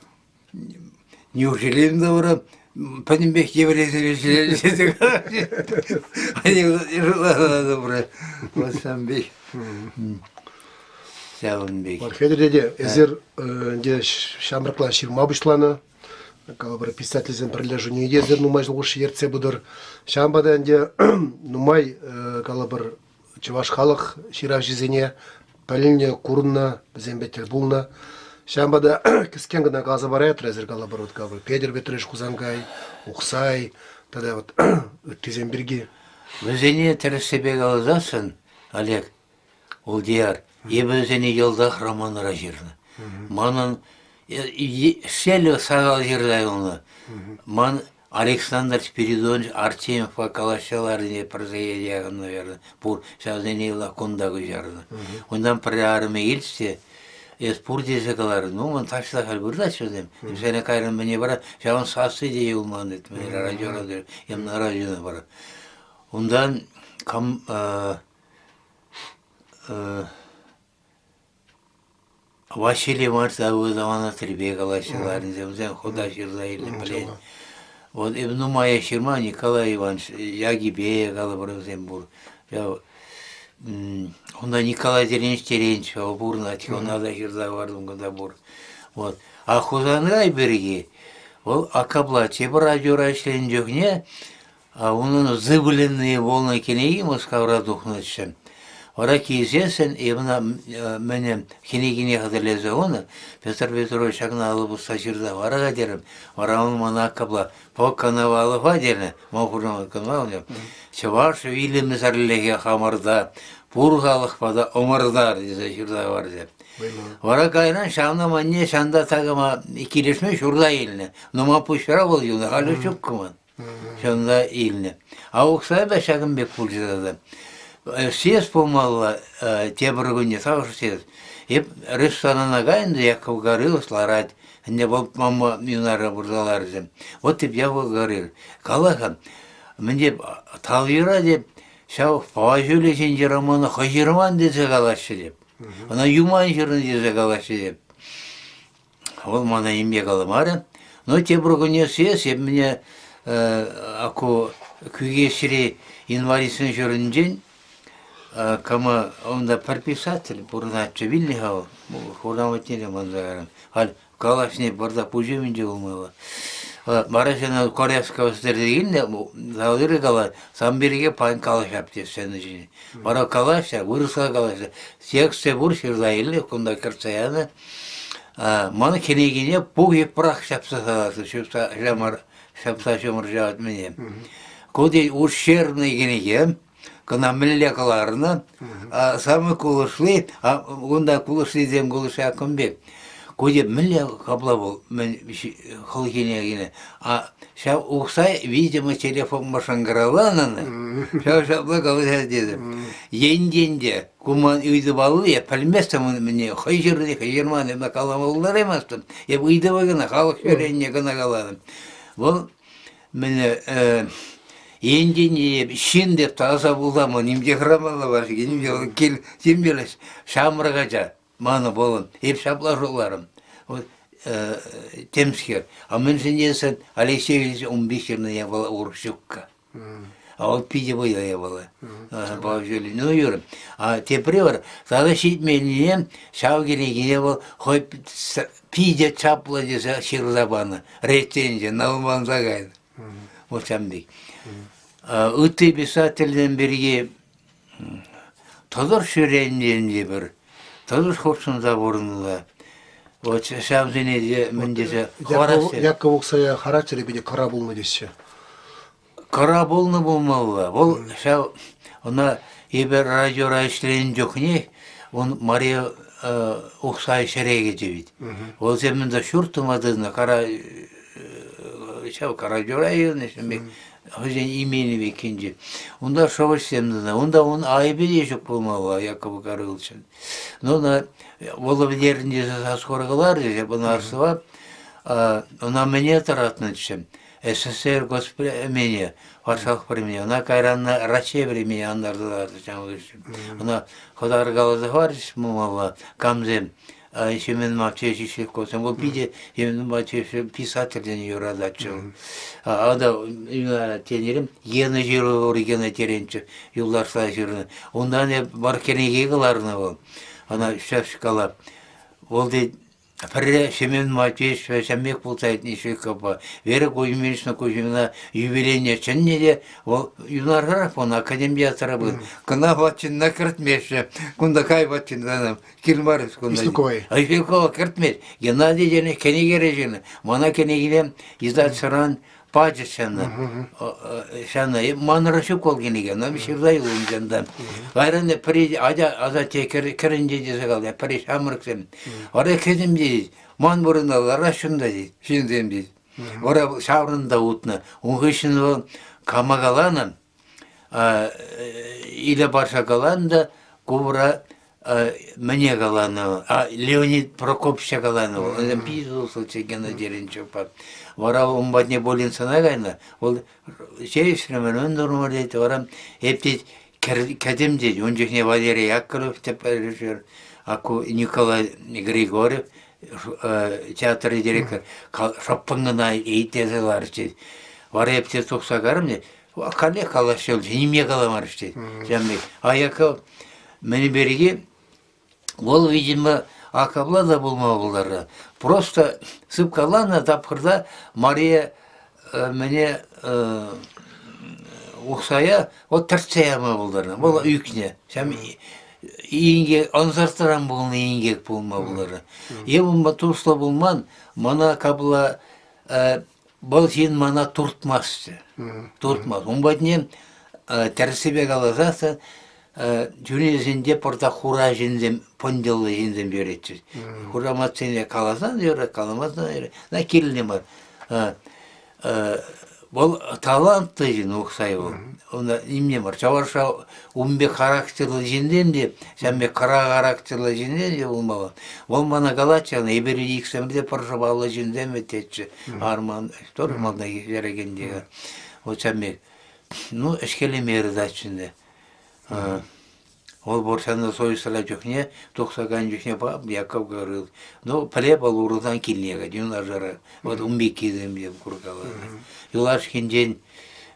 неужели добрым, Панембек еврейзелеші деді. Они жила добры. Масамбек. Федор деде, эзер де шамракла ширма бышланы, калабыр писательзен прилежу езер нумай жылғыш ерце бұдыр. Шамбада де нумай калабыр чываш халық ширав жезене, пәліне курынна, бізен булна. Шамбада кіскен гына газы бар әтір әзір калабыр от калабыр. Педер бетреш кузангай, ұқсай, тада вот өттезен бірге. Бізене тірі себе қалазасын, Олег, ол дияр. ебезени yıldах романыра жирны. Манын селі сағал жердай оны. Ман Александр Спиридонович Артемьевка калашаларыне прозаедияғын, наверное, пур сәзенейла күндағы жарыны. Ондан бір арымы елсе, пур дезекалары, ну, он ташла қалбырда сөздем. Сәне қайрын міне бара, жауын сасы дей ұлман деді, мені радиоға емна радионы бара. Ондан Василий Мартовый замана требе калашаларыны, земзен хода жирзайылы білен. Вот ну моя ширма Николай Иванович Ягибея Галаброзембур. Онда Николай Теренч Теренч бурна надо жирда вардым гадабур. Вот. А хузанрай береги. Ол акабла чеб радиора ишлен жокне, а onun зыбленные волны кенеги Москва духнычын. Ора кейсесен, ебна мене хенегине хадырлезе оны, Петр Петрович агна алып сажирда варага дерім, ора он мана кабла по канавалы вадерне, махурнамы канавалы, чаваш вилі мізарлеге хамарда, пурғалық пада омардар, дезе жирда var деп. Ора кайран шамна манне шанда тагыма ikilişme şurada еліне, нума пушара бол юны, халі шук кыман, шанда еліне. А оқсай бәшагым бек пулжидады. Съез помалла, те бір күнде тағы съез. Еп ресторанына кайынды, Яков Горылов сларать, не бол мама юнара бурдалар зем. Вот теп Яков Горылов. Калахан, менде талвира деп, шау паважөле сенде романы хожирман десе калашы деп. Она юман жырын десе калашы деп. Ол мана ембе каламары. Но те бір күнде съез, еп мене аку күйге шире инвалидсын жүрінжен, кама онда писатель бурначы Вильнихау, хурнаматнеле манзагарам. Хал калашне барда пужеминже болмала. Марашена Корейского стердегинде заудыры кала самберге пайн калаш апте сенежини. Бара калаша, вырысла калаша. Сексе бур ширзайылы кунда кырцаяны. Мана кенегине пуг епрах шапса саласы, шапса шомыр жауат мене. Коде ущербный кенеге, кына міллекаларына, самы кулышлы, онда кулышлы дем кулышы акымбек. Коде мілле кабла бол, хыл кенегіне. Шау ұқсай, видимо, телефон машангаралананы, шау шапла калыша деді. Енденде, куман үйді балы, я пәлместім міне, хайжырманы, каламалылар емастым. Я үйді бағына, халық шөренне кына каладым. Бұл, міне, енден шин деп таза бұламын, немде храмалы бар, немде кел, зембелес, шамырғажа, маны болын, еп шапла жоларым. Темскер. А мен сендесін Алексей Ильич 15 жеріне я была уршукка. А вот пиде была я была. Ну, юрым. А тепре бар, тағы шетменінен шау керегіне бол, хой пиде чапла десе шырзабаны, рецензия, налман загайды. Вот самбек. Үтті писательден берге Тодор шөренінде бір, Тодор хорсында бұрынла. Вот шамзенеде міндесе хорасы. Яков Оксая характері беде қара болны десе. Қара болны болмалла. Ол шау, она ебер радиора ішлерін жоқне, он Мария Оксай шәреге жебейді. Ол земінде шүртымадызына қара жорайын, Хозяин имени векинде. Онда шоваш семдана. Онда он айбе ешік болмауға Яков Горыловичын. Но на воловдерінде сасқорғалар десе бұны арсыва, она мне таратны түсем. СССР госпремения, Варшалық премия. Она кайранна Раче времени андардыларды жаңғы үшін. Она Ходар Галазоварыш мұмалла камзем. Еще мен мачеш еще косом. Вот пиде, мен мачеш писательден юрадачыл. Ада тенерим ені жиру оригена теренчі юлларса жирны. Онда не бар кенеге кыларны бол. Ана шашкала. Ол де пірре шемен мачеш шамек болсайт неше капа. Вера Кузьминична Кузьмина юбилейне чынне де ол юнарғарап оны академия тарабы. Кына бачын на кіртмеші. Кунда кай бачын данам. Килмарыс кунда. Истуковай. Айфилкова кіртмеш. Геннадий және кенеге режені. Мана кенегелем издат сыран Bacı şanlı. Şanlı. Manırışık ol gene gel. Nam şirday olun candan. Gayrı ne peri aza teker kerince ceze kaldı. Peri şamırık sen. Oraya kedim değil. Man burundalar şunda değil. Şimdi değil. Oraya şavrında utna. Onun için o kamagalanım. İle başa kalan da Кубра мне Галанова, Леонид Прокопьевича Галанова, он пиздился чекена деренчопа. Вара умбатне болинсана гайна, ол чейшремен он нормал дейт, варам эптит кадем дейт, он жехне Валерий Яковлев режиссер, аку Николай Григорьев, театр директор, шаппыңына ейтезелар дейт. Вара эптит токсагарым дейт, кале калашел, неме каламар дейт. Аяка Meni berigi, ол, видимо, акабла да bulmağıları. Просто sıpkalanla tapkırda Maria mene uksaya o tertseyama bulları. Bola yükne. Sen iyinge anzartıran bulun iyinge bulmağıları. Evimba tursla bulman mana kabla bol sin mana turtmazdı. Turtmaz. Umbadne tersibe kalazasa Cüneyzinde porta hura jindem pondelli jindem öğreteceğiz. Huramatçıyla kalasan diyor, kalamazsan diyor. Ne kirli var. Bol talantlı jin oksay o. Onda imne var. Çavarşa umbe karakterli jindem de, sen be kara karakterli jindem de olmalı. Olmana galaçyanı eberi yiksemde porta bağlı jindem ötecek. Arman, tormalda gereken diyor. O sen be, ну, eşkeli merida içinde. Ол борсаны сойысыла жүхне, тоқсаган жүхне бап, яков говорил. Но плебал урузан килнега, дюн ажара. Вот умбек кезем деп куркалады. Юлашкин ден,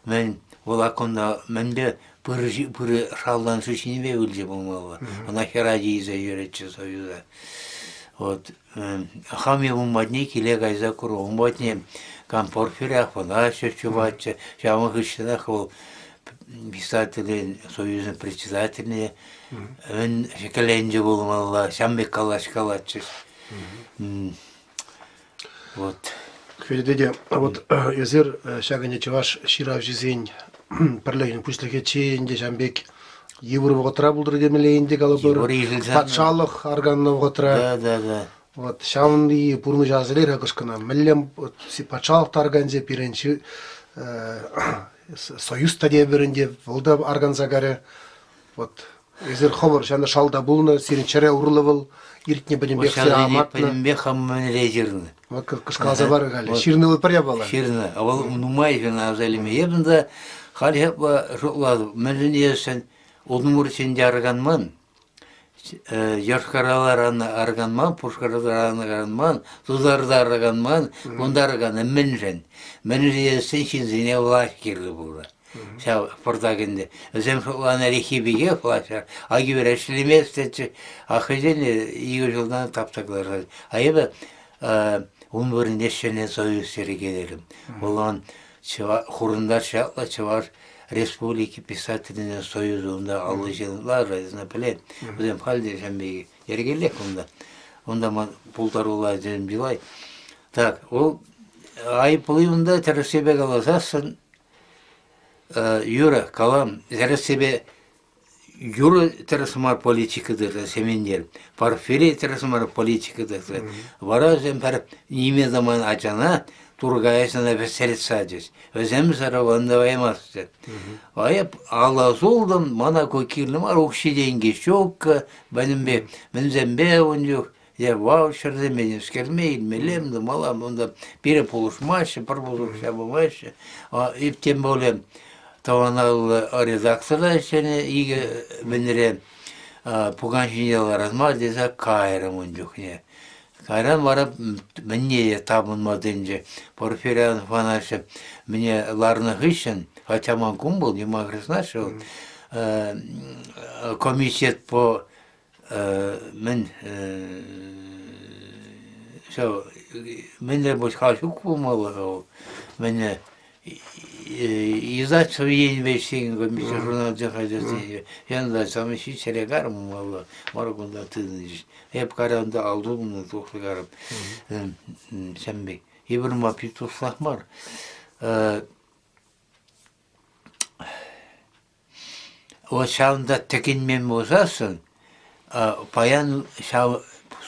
мен, ол аконда, менде пыры шалдан шишинебе өлже болмалы. Она херадииза юретчі союза. Вот, хами умбатне киле гайза куру, умбатне кампорфирях, вона шешчуватча, шамы хыштынах ол, писатели, союзный председательный, ön şekelenci bulmalı, şambek kalaşkalatçı. Вот. Кведеде, вот езер шагане чаваш ширав жизнь парлеген пуслыке чейинде шамбек евро вотра булдыр демелейинде калыбыр патшалық арганна вотра. Да. Вот шамды пурны жазылер акышкына миллем патшалық тарганзе пиренчи союз тадия беринде волда арганзагаре. Вот езер хобор шанда шалда булны сирин чаре урлывыл иртне бенем бексе аматна. Бенем хаммен резервны. Вот кышказа бар гали. Ширны паря бала. Ширны. Авал нумай жена азалиме. Ебнда халхеп жоклады. Мәдениесен однумур сен жарганман. Яшкаралар арганман, пушкаралар арганман, тузарда арганман, ондар арган менжен. Менжен шинзине власть кирди була. Шау портагенде. Özem şoğlan rehibiye flaşar. Agıver eşlemestçi ahıjene iyi yıldan taptaklar. Ayıba umurun neşene soyuz sergelerim. Olan hurundar şatla çavar Respublika Pisatelinin soyuzunda alıcılar razına Özem halde şembeyi yergelek onda. Onda pultar olaydı bilay. Так, o ayıplığında tersibe kalasasın. Юра, калам, зараз себе Юра терасмар политикаdır semender. Парфери терасмар политикаdır. Varazem per nime zaman açana Turgayasına veselet sadece. Özem saravanda vaymazdı. Ayıp Allah'sı oldum, bana kokirlim var, okşiden geç yok, benim zembe onca. Ya voucher benim skelmeyin melemdi malam onda biri buluşmaşı, bir buluşmaşı. İpten böyle Таванал редактора сені игі бенере пуганшинелар азмаз десе кайрам онжуқне. Кайрам барып менне табынмадынжы. Порфирян фанашы мне ларны хышын, хотя манкум был, не магрыснашы. Комитет по мен менде бұл хашук болмалы. Мене İzah söyleyin ve şeyin komisyon jurnalcı hacası yanında samimi şey çelegar mı valla maragunda tığınız hep karanda aldı bunu tohlu garip sen bey İbrahim abi toslahmar o şanda tekinmen bozasın, паян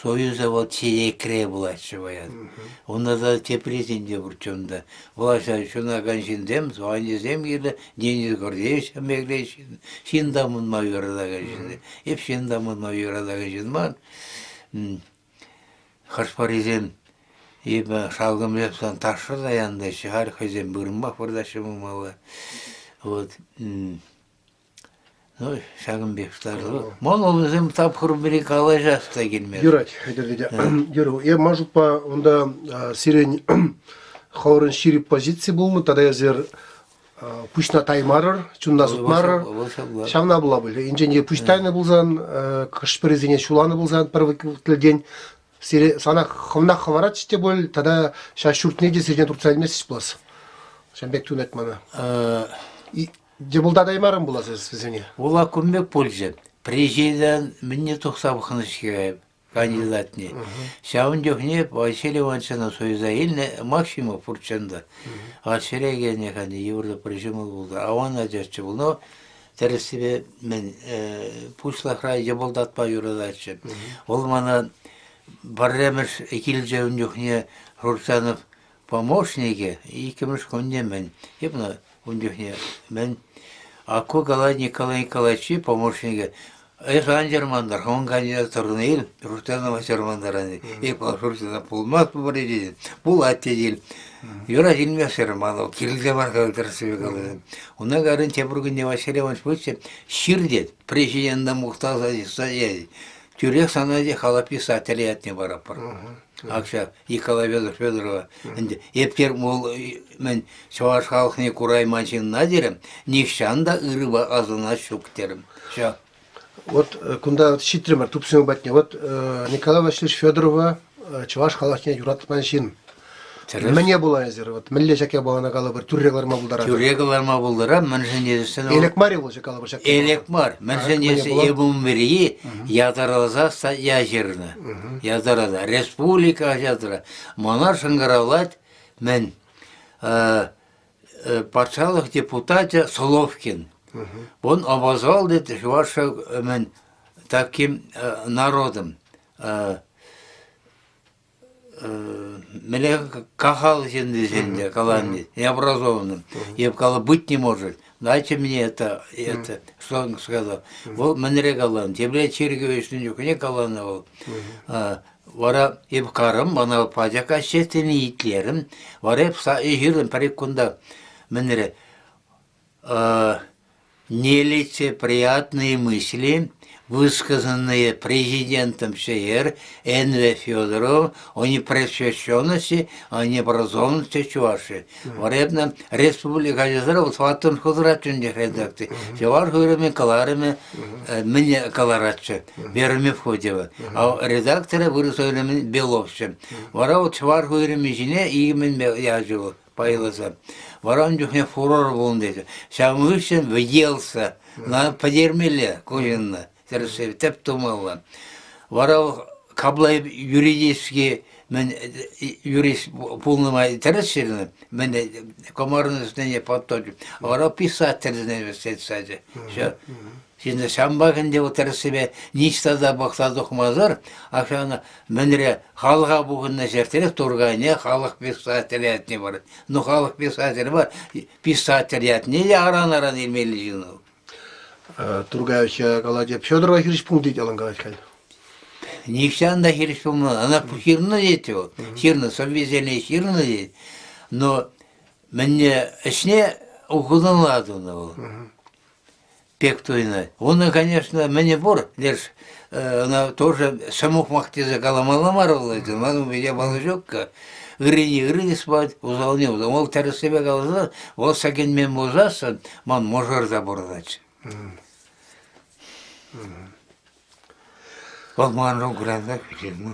Союза вот чиекре булачы баян. Onda da teprizinde burçumda. Bulaşa şuna ganşindem, soğancızem girdi, deniz gördüğü şemekleşin. Şindamın mayura ganşindi. Hep şindamın mayura ganşindi man. Harparizem, eba şalgım yapsan taşır da yanında şahar kızem bırınmak burada şımımalı. Вот. Ну, шагом бег старый. Мон олызым тапқыр бірі қалай жаста келмеді. Юрать, Юру, я может по онда сирень хаурын ширип позиции был, тогда я зер пушна таймарыр, чунна зутмарыр, шавна была были. Инженер пуштайны булзан, кашпырезине шуланы булзан первый день. Сана хавна хаварат чте бол, тогда ша шуртнеде сирень турцай месяц плас. Шамбек тунет мана. Дебулда даймарым была извини. Ола көмек пользы. Президент мне тоқсабықын ішке кандидатне. Шауын жоқне Василий Ивановична Союза еліне Максимов Пурчанда. Ашерегене қанды Еврода прижимыл болды. Ауан ажашчы бұл. Но тәрістебе мен пушлақра жабылдатпа юрадачы. Ол мана барремеш екіл жауын жоқне Рурсанов помощнике. Икіміш көнде мен. Епна он мен Ако Гала Николай Николаевич, помощника, Эхан Жермандар, он кандидат Турнейл, Рустанова Жермандарани, и Палшурсина Пулмат Пубаридин, Пулатидил, Юра Дильмя Серманов, Кирилдемар Калтерсовик. Он говорит, Тебругин Василий Иванович Путин, Ширдет, президента Мухтаза Саяди, Тюрек Санади Халаписатели от Небарапар. Акша Николай Федорова. Ептер мол мен шаваш халқыне курай манчин надерем, нихшанда ырыба азына шуктерем. Вот кунда щитример тупсим батне. Вот Николай Васильевич Федорова чаваш халқыне юрат манчин. Мне была езер, вот милле шаке балана кала бір түррегларма булдара. Түррегларма булдара, манженезесен. Элекмари бол шакала бір шаке. Элекмар, манженезесі ебун берии ятаралаза язерны. Ятарада, республика ятара. Монар шангаравлать мен патшалық депутаты Соловкин. Он обозвал это ваша мен таким народом. Меня кахал земле, каланди, необразованным. Я сказал, быть не может. Дайте мне это, что он сказал. Вот мне калан, тебе чергович не калановал. Вара ебкарым, бана падяка шестени итлерим. Вара епса ежирым парикунда. Мне нелицеприятные мысли, высказанные президентом СССР Н.В. Федоров о непросвещенности, о необразованности Чувашии. Варебна республика Азеров сватым худратчунде редакции. Чуваш говорим каларами, мне каларатче, верами входева. А редакторы вырисовали Беловче. Вара вот Чуваш говорим жіне имен я живу. Появился. Варан жүхне фурор болын Шамышын выделся на подермеле кожинна. Теп тумалла. Вара каблай юридически мен юрист полный тересерный, мен комарный знание подточу. Вара писатель знание сетсаде. Şimdi sen bakınca o tersibe niştada baksadık mazar, akşamına menre halka bugün neşertere turgayne halk bir saateliyat var. No halk bir saateliyat var. Bir saateliyat ne aran ilmeli jino. Turgayevича Галадия Федорова хиришпункт алан галачкай. Нишанда хиришпункт, она хирна детё. Хирна соввезение хирна дет. Но мне ишне окудан ладно. Пектуина. Он, конечно, мне бор, лишь она тоже самух махтиза каламаламарова, но у меня балажокка, грини спать, узалнил, мол, терес себя глаза, вот сакен мен музасан, ман можар забордать. Вот манрон гранда печерну.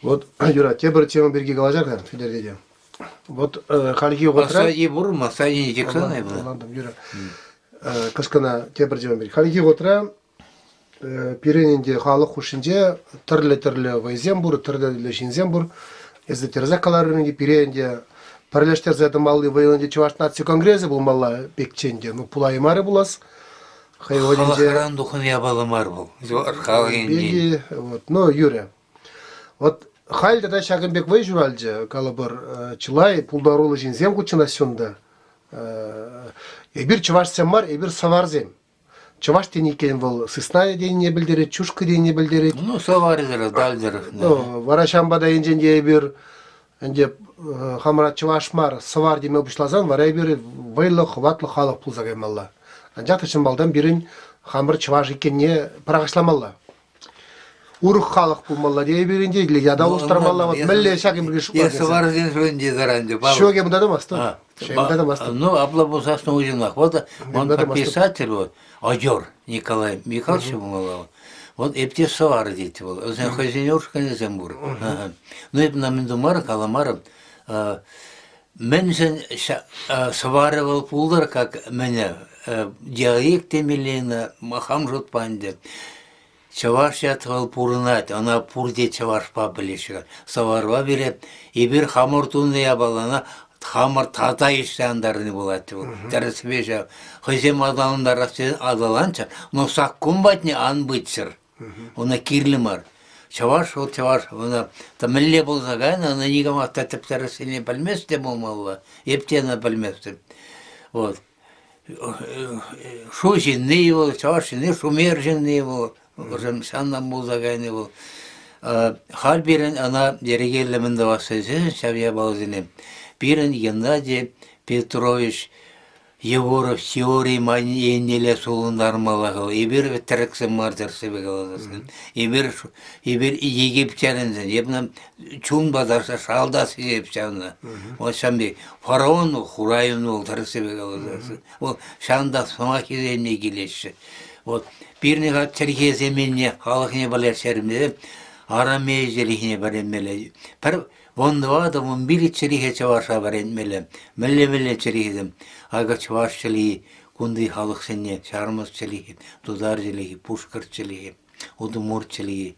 Вот, Юра, тебе бір тема берге галажарга, Федердеде. Вот, халги отра. Масади бурма, сади не тексаны было. Ладно, Юра. Кышкана тебір жемін берді. Халги отра, пиренінде халық хушинде түрлі вайзен бұр, түрлі жинзен бұр. Езді терзак қаларыныңде пиренінде Паралештер задымалды военде Чуваш нация конгрессы был мала бекченде. Ну, пулаймары булас. Хайводинде Халахаран духын ябалымар бұл. беги, вот, ну, Юрия. Вот хальда да шагынбек вай журалжы, калабыр чылай пулдарулы жинзем кучына сюнда. Эбир чуваш семмар, эбир саварзем. Чуваш теникен был сысная день не билдерет, чушка день не билдерет. Ну, саварызыр, дальдыр. Ну, варашамбада инженде эбир, энде хамрат чувашмар савар деме бушлазан, вара эбир вайлы хватлы халық пулзагаймалла. Анжакты чымбалдан бирин хамыр чуваш икенне парагашламалла. Урух халық пулмалла дей биринде, или яда устармалла, вот мэлле шагим бириш Я саварызын жөнде заранде. Шоге мдада масты. Шоге масты. Ну, Аблабусасны узинах. Вот он Мдада писатель, вот, Адер Николай Михайлович был. Вот эпте савар дети был. Өзен хозяйнёршка не зембур. Ну, это нам индумар, каламаром. Мен саварывал пулдар, как меня диалект темелина, махам жутпанде. Чаваш ятывал пурынат, она пурде чаваш пабылешіға. Саварва бере, ебір хамыр туны ябалана, хамыр тата иштандарын болады. Тәрісі беже, хызем адалындар адаланча, но сақ күмбатне ан бытсыр. Она кирлімар. Чаваш, ол чаваш, она тамілле болзагайна, она нигама татып тәрісіне білместе болмалла, ептена білместе. Вот. Шу жинны бол, чаваш жинны, шумер жинны бол. Уже саннан болзагайны бол. Хал бирен ана дерегелемінде васызы, шабия балзыны. Бирен Геннадий Петрович Егоров теории маненеле солундар малағыл. Ебір тіріксі мартырсы бегалазысын. Ебір егептянынзын. Ебнам чун бадарса шалдасы егептянына. Ол шамбе фараону хурайыну ол тіріксі бегалазысын. Ол шанда сома кеземне келеші. Вот бирнеға черкеземенне халықне балар шерімде арамей жерихне бареммеле. Пір вонда адамын били черихе чаваша бареммеле. Мелле черихедім. Ага чаваш челихи, кунды халық сенне, шармыз челихи, дудар челихи, пушкар челихи, удумур челихи.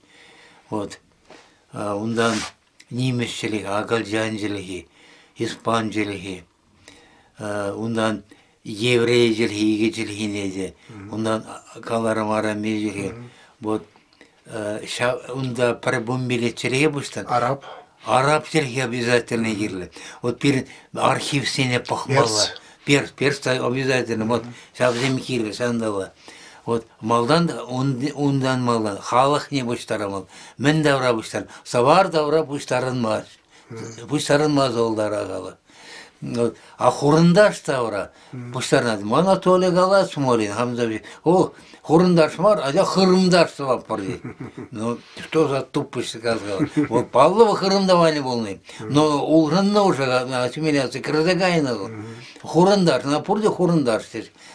Вот. Ундан немес челихи, агалжан челихи, испан челихи. Ундан еврей челихи, иге челихи неде. Ундан каларам арамей челихи. Вот. Унда парбумбиле челихи буштан. Араб. Араб челихи обязательно гирле. Вот перед архив сене пахмала. Перс обязательно, вот, совсем кирле, сандала. Вот, малдан, ундан малдан, халық не бұштарамал, мен давра бұштар, савар давра бұштарынмаз, бұштарынмаз олдар ағалы. А хурындаш давра бұштарынады, мана толе галас молин, хамзаби, о, хурындаш мар, а я хырымдаш савап парди. Ну, что за тупость сказал? Вот, паллова хырымдавали волны, но улғынна уже ассимиляция крызагайна. Хурындаш, на пурде хурындаш.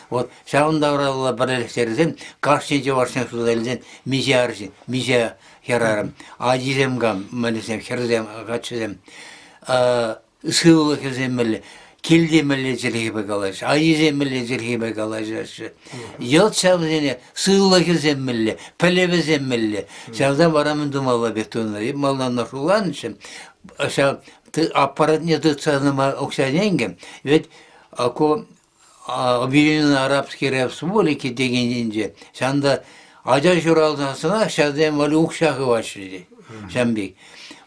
Вот, шаундавралла барелестерден, кашченче вашен судалден, мизя херарам, адиземгам, малесем, херзем, гачзем, сылы хеземмеле, келдемеле жерхебе галаш, адиземмеле жерхебе галаш. Ел шавзене, сылы хеземмеле, пелебеземмеле. Шавдан барамын думалла бектонна, малдан нашулан için, аппарат не дыцаныма оксаненге, ведь ако объявлен арабский республики дегенинce, şanda aca juraldasına şadem vali ukşağı başladı. Şambek.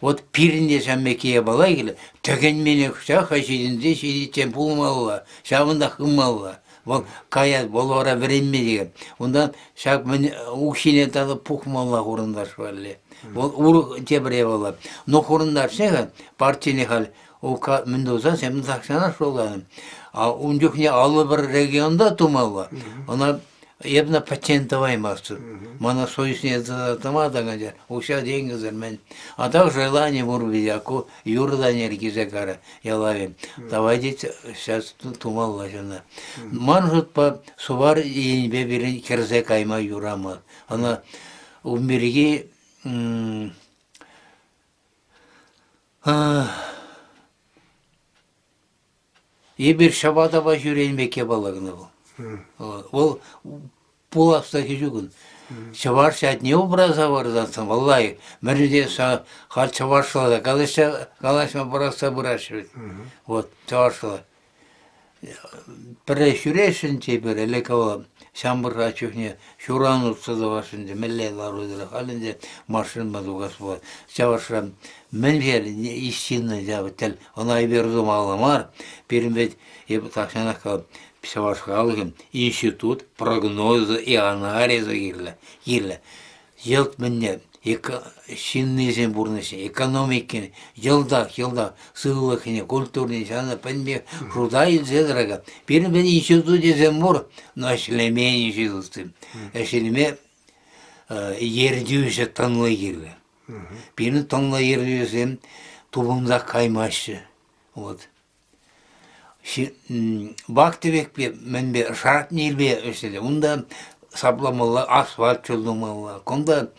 Вот пиринде şambekeye balay gele, tögenmene kuşağı haşidinde şeydi tempulmalla, şavında hımmalla. Vol kaya bolora verenme деген. Ondan şak men ukşine talı pukmalla hurundar şöyle. Vol uru tebre valla. No hurundar şeha partini hal o ka Mendoza sen takşana şolanım. А ундюхне аллы бір регионда тумалла. Она ебна патентоваймасты. Мана союзне затамада гадя. Уша денгізір мен. А так желание мурбидяку юрдан еркизекара ялавим. Давайте сейчас тумалла жана. Манжут по сувар енбе бірін керзе кайма юрама. Она умерги Ебір шабада баш yüreğin beke balığını bu. O pulastaki жүгін. Чаварша не образа варзатсан, валлай. Мэрде хал чаваршла, галашма бараса выращивать. Вот, чаваршла. Перешюрешин теперь, или кого, шамбырға чухне, шуран ұтсыды вашынды, мэллейлар өйдірі, халінде машин мадуғас болады. Чаваршам, мен вер, истинный, тел, она и бердум аламар, перембет, такшанаққа, Чавашқа алғым, институт прогнозы и анализы керлі. Елт мінне, шиннезен бұрнысын, экономикін, елдақ, сылықыны, культурны, жаны, пәнбе, жудай зедіріға. Берін бен институт езен бұр, нашлеме институты. Әшелеме ердеусі таңлы керлі. Берін таңлы ердеусі тубымда каймашы. Вот. Бактыбек бе, мен бе, шарат нелбе өсілі. Онда сапламалы, асфальт жолдымалы. Конда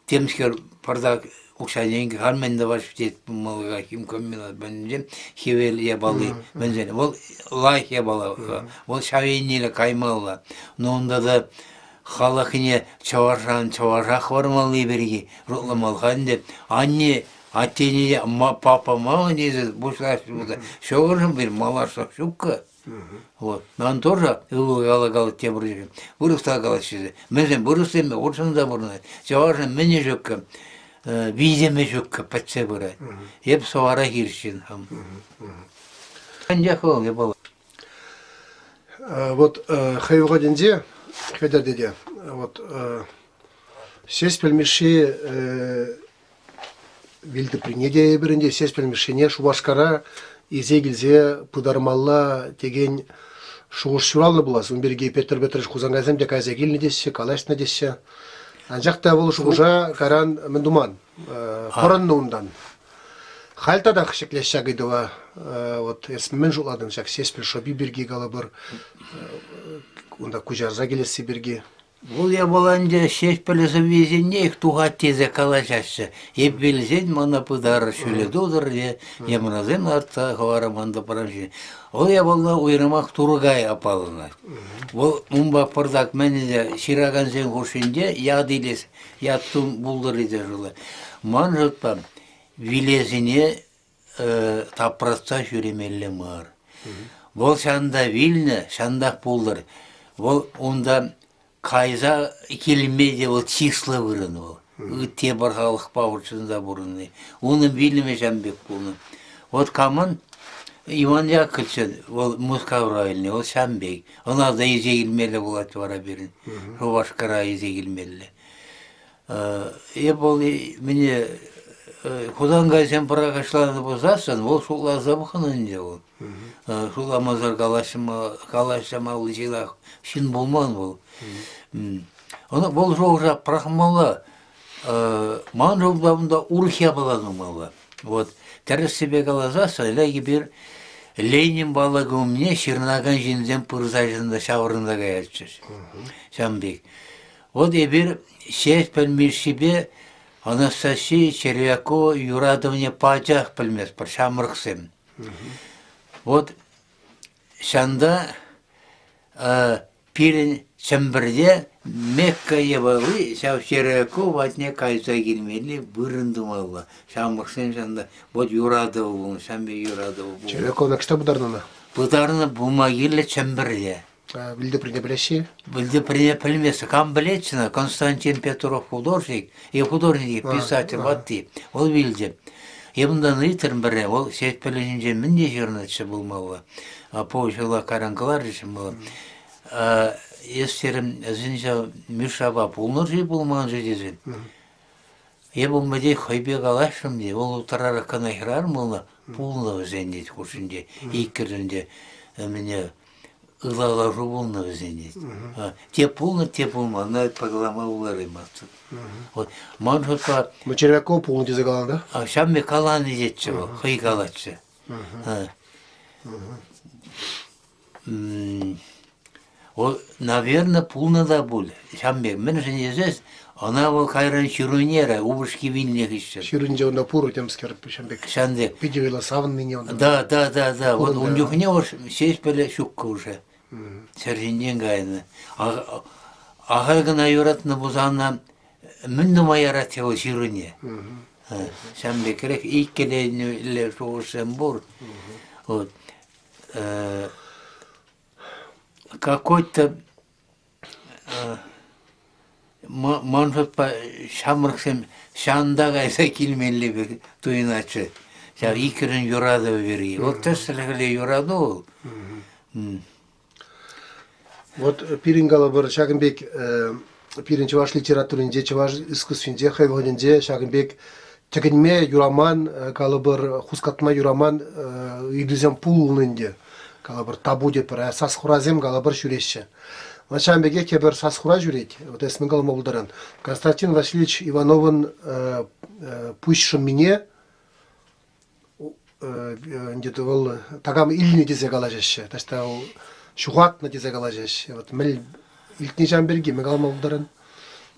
темскер пардак ұқшаденгі қарменді башып жетпін малыға кем көмменат бәнінде хевел ебалы бәнзені. Ол лайх ебалы, ол шавейнелі каймалы. Но онда да халықыне чаваршақ бармалы берге рұтламалы қадында. Анне Аттенеде папа мама незі бұшлашты бұлда. Шоғыршым бір малашақ шуққа. Вот. Нан тоже ылу ала те бұрышым. Бұрықта қалашысы. Мәзен бұрыстеме, оршында бұрынай. Жауаршын мәне жоққа, виземе жоққа пәтсе бұрай. Еп совара киршін. Қанжақы ебалы. Вот хайуға денде, Федор деде, вот сес пельмеши Вилді принеде бірінде сес пельмешене Шубашкара изе келзе пыдармалла деген шуғыш шуралы боласы. Берге Петр Петрович Хузангайзем де кайзе келіне десе, калашна десе. Анжақта бұл шуғыжа каран мендуман, қоранны ондан. Хальтада қышеклеш жағыдыва, вот есмен жуладың жақ сес пельшоби берге қалы бір, онда күжарза келесі берге. Бұл я баланды шеш пілісі везенне их туға тезе калашашы. Еп белзен мана пыдары шөлі додыр, емразен артта хавараманда парамшын. Ол я балла ойрамақ тургай апалына. Бұл мұнба пырдак мәнеде шираган зен қошынде ядилес, яттым бұлдыр еді жылы. Ман жытпам, вилезіне тапратса жүремелі мар. Бұл шанда вилні, шандақ бұлдыр. Бұл онда Кайза келмеде ол числа вырын ол. Те бархалық пауырчында бұрынны. Оны біліме жәмбек болны. Вот камын Иван Яковлевич, ол Мускаврайльный, ол шамбек. Она да изе келмелі болады бара берін. Шубашкара изе келмелі. Бол міне Худан гайсен парағашланы бозасын, ол шула забықынын ол. Шула мазар калашамалы жылақ шын болман ол. Оны бұл жоғыра прахмалы ман жолдабында урхия баланың малы. Вот, тәріс себе қалазасы, ләгі бір Ленин балығы өмне шырнаған жінден пырза жында шауырында ғаятшыш. Шамбек. Вот бір шеш пәлмешібе Анастасия Червякова Юрадовне пачах пәлмес, бір шамырқсым. Вот, шанда пирин Чембірде Мекка ебалы, шау Червяков атне кайса келмелі бұрындымалы. Шамырқсым шанда, вот Юрадова болын, шамбе Юрадова болын. Червяков накшта бұдарнына? Бұдарны бұма келі Чембірде. Білді пріне білеші? Білді пріне білмесі. Кам білетшіна, Константин Петров художник, художник, писатель, ватты. Ол білді. Ебіндан ұйттырын бірі, ол сет білінже мінде жернатшы болмалы. Поушыла каранкалар жешім болы. Естерім, зінжа мүшаба пулныр жей болмаған жедезі. Болмаде қойбе қалашым де, ол ұтарары қанайхырар мұлы пулны өзендет күшінде, икірінде міне ылалажу болны өзендет. Те пулны, те пулма, на пағылама олары мастыр. Ман жұртқа... Червяков пулны дезе қалан, да? Шамме қалан едетші бұл, қой қалатшы. Ол, наверное, пулны да бұл. Шамбек, мен және езес, она был кайран ширунера, убышки вильнех еще. Ширунже онда пуру темскер Шамбек. Шандек. Пидевила савынныне онда. Да. Вот он дюхне уж сесть пеле шукка уже. Сержинден гайны. Ахалгына юратны бузана мүннү майарат его ширыне. Sen bekerek ilk geleni soğursam bor. Вот. Какой-то может по шамрыксем шанда гайса килмелли бе туйначы. Sen ikirин yurada veri. Вот теслегеле yurada ol. Вот пирингала бір Шагынбек пирин чуваш литературинде, чуваш искусствинде, хайвогинде Шагынбек тегенме юраман, калыбыр хускатма юраман идузем пулнынде. Калыбыр табу деп бір сас хуразем калыбыр жүрешші. Шагынбеке кебір сас хура жүрет. Вот эсмін калыма бұлдаран. Константин Васильевич Ивановын пущшын мине где-то ол тагам иліне дезе калажешші. Ташта ол шуғатны дезе калажешші. Вот міл илтіне Шагынберге мен калыма бұлдаран.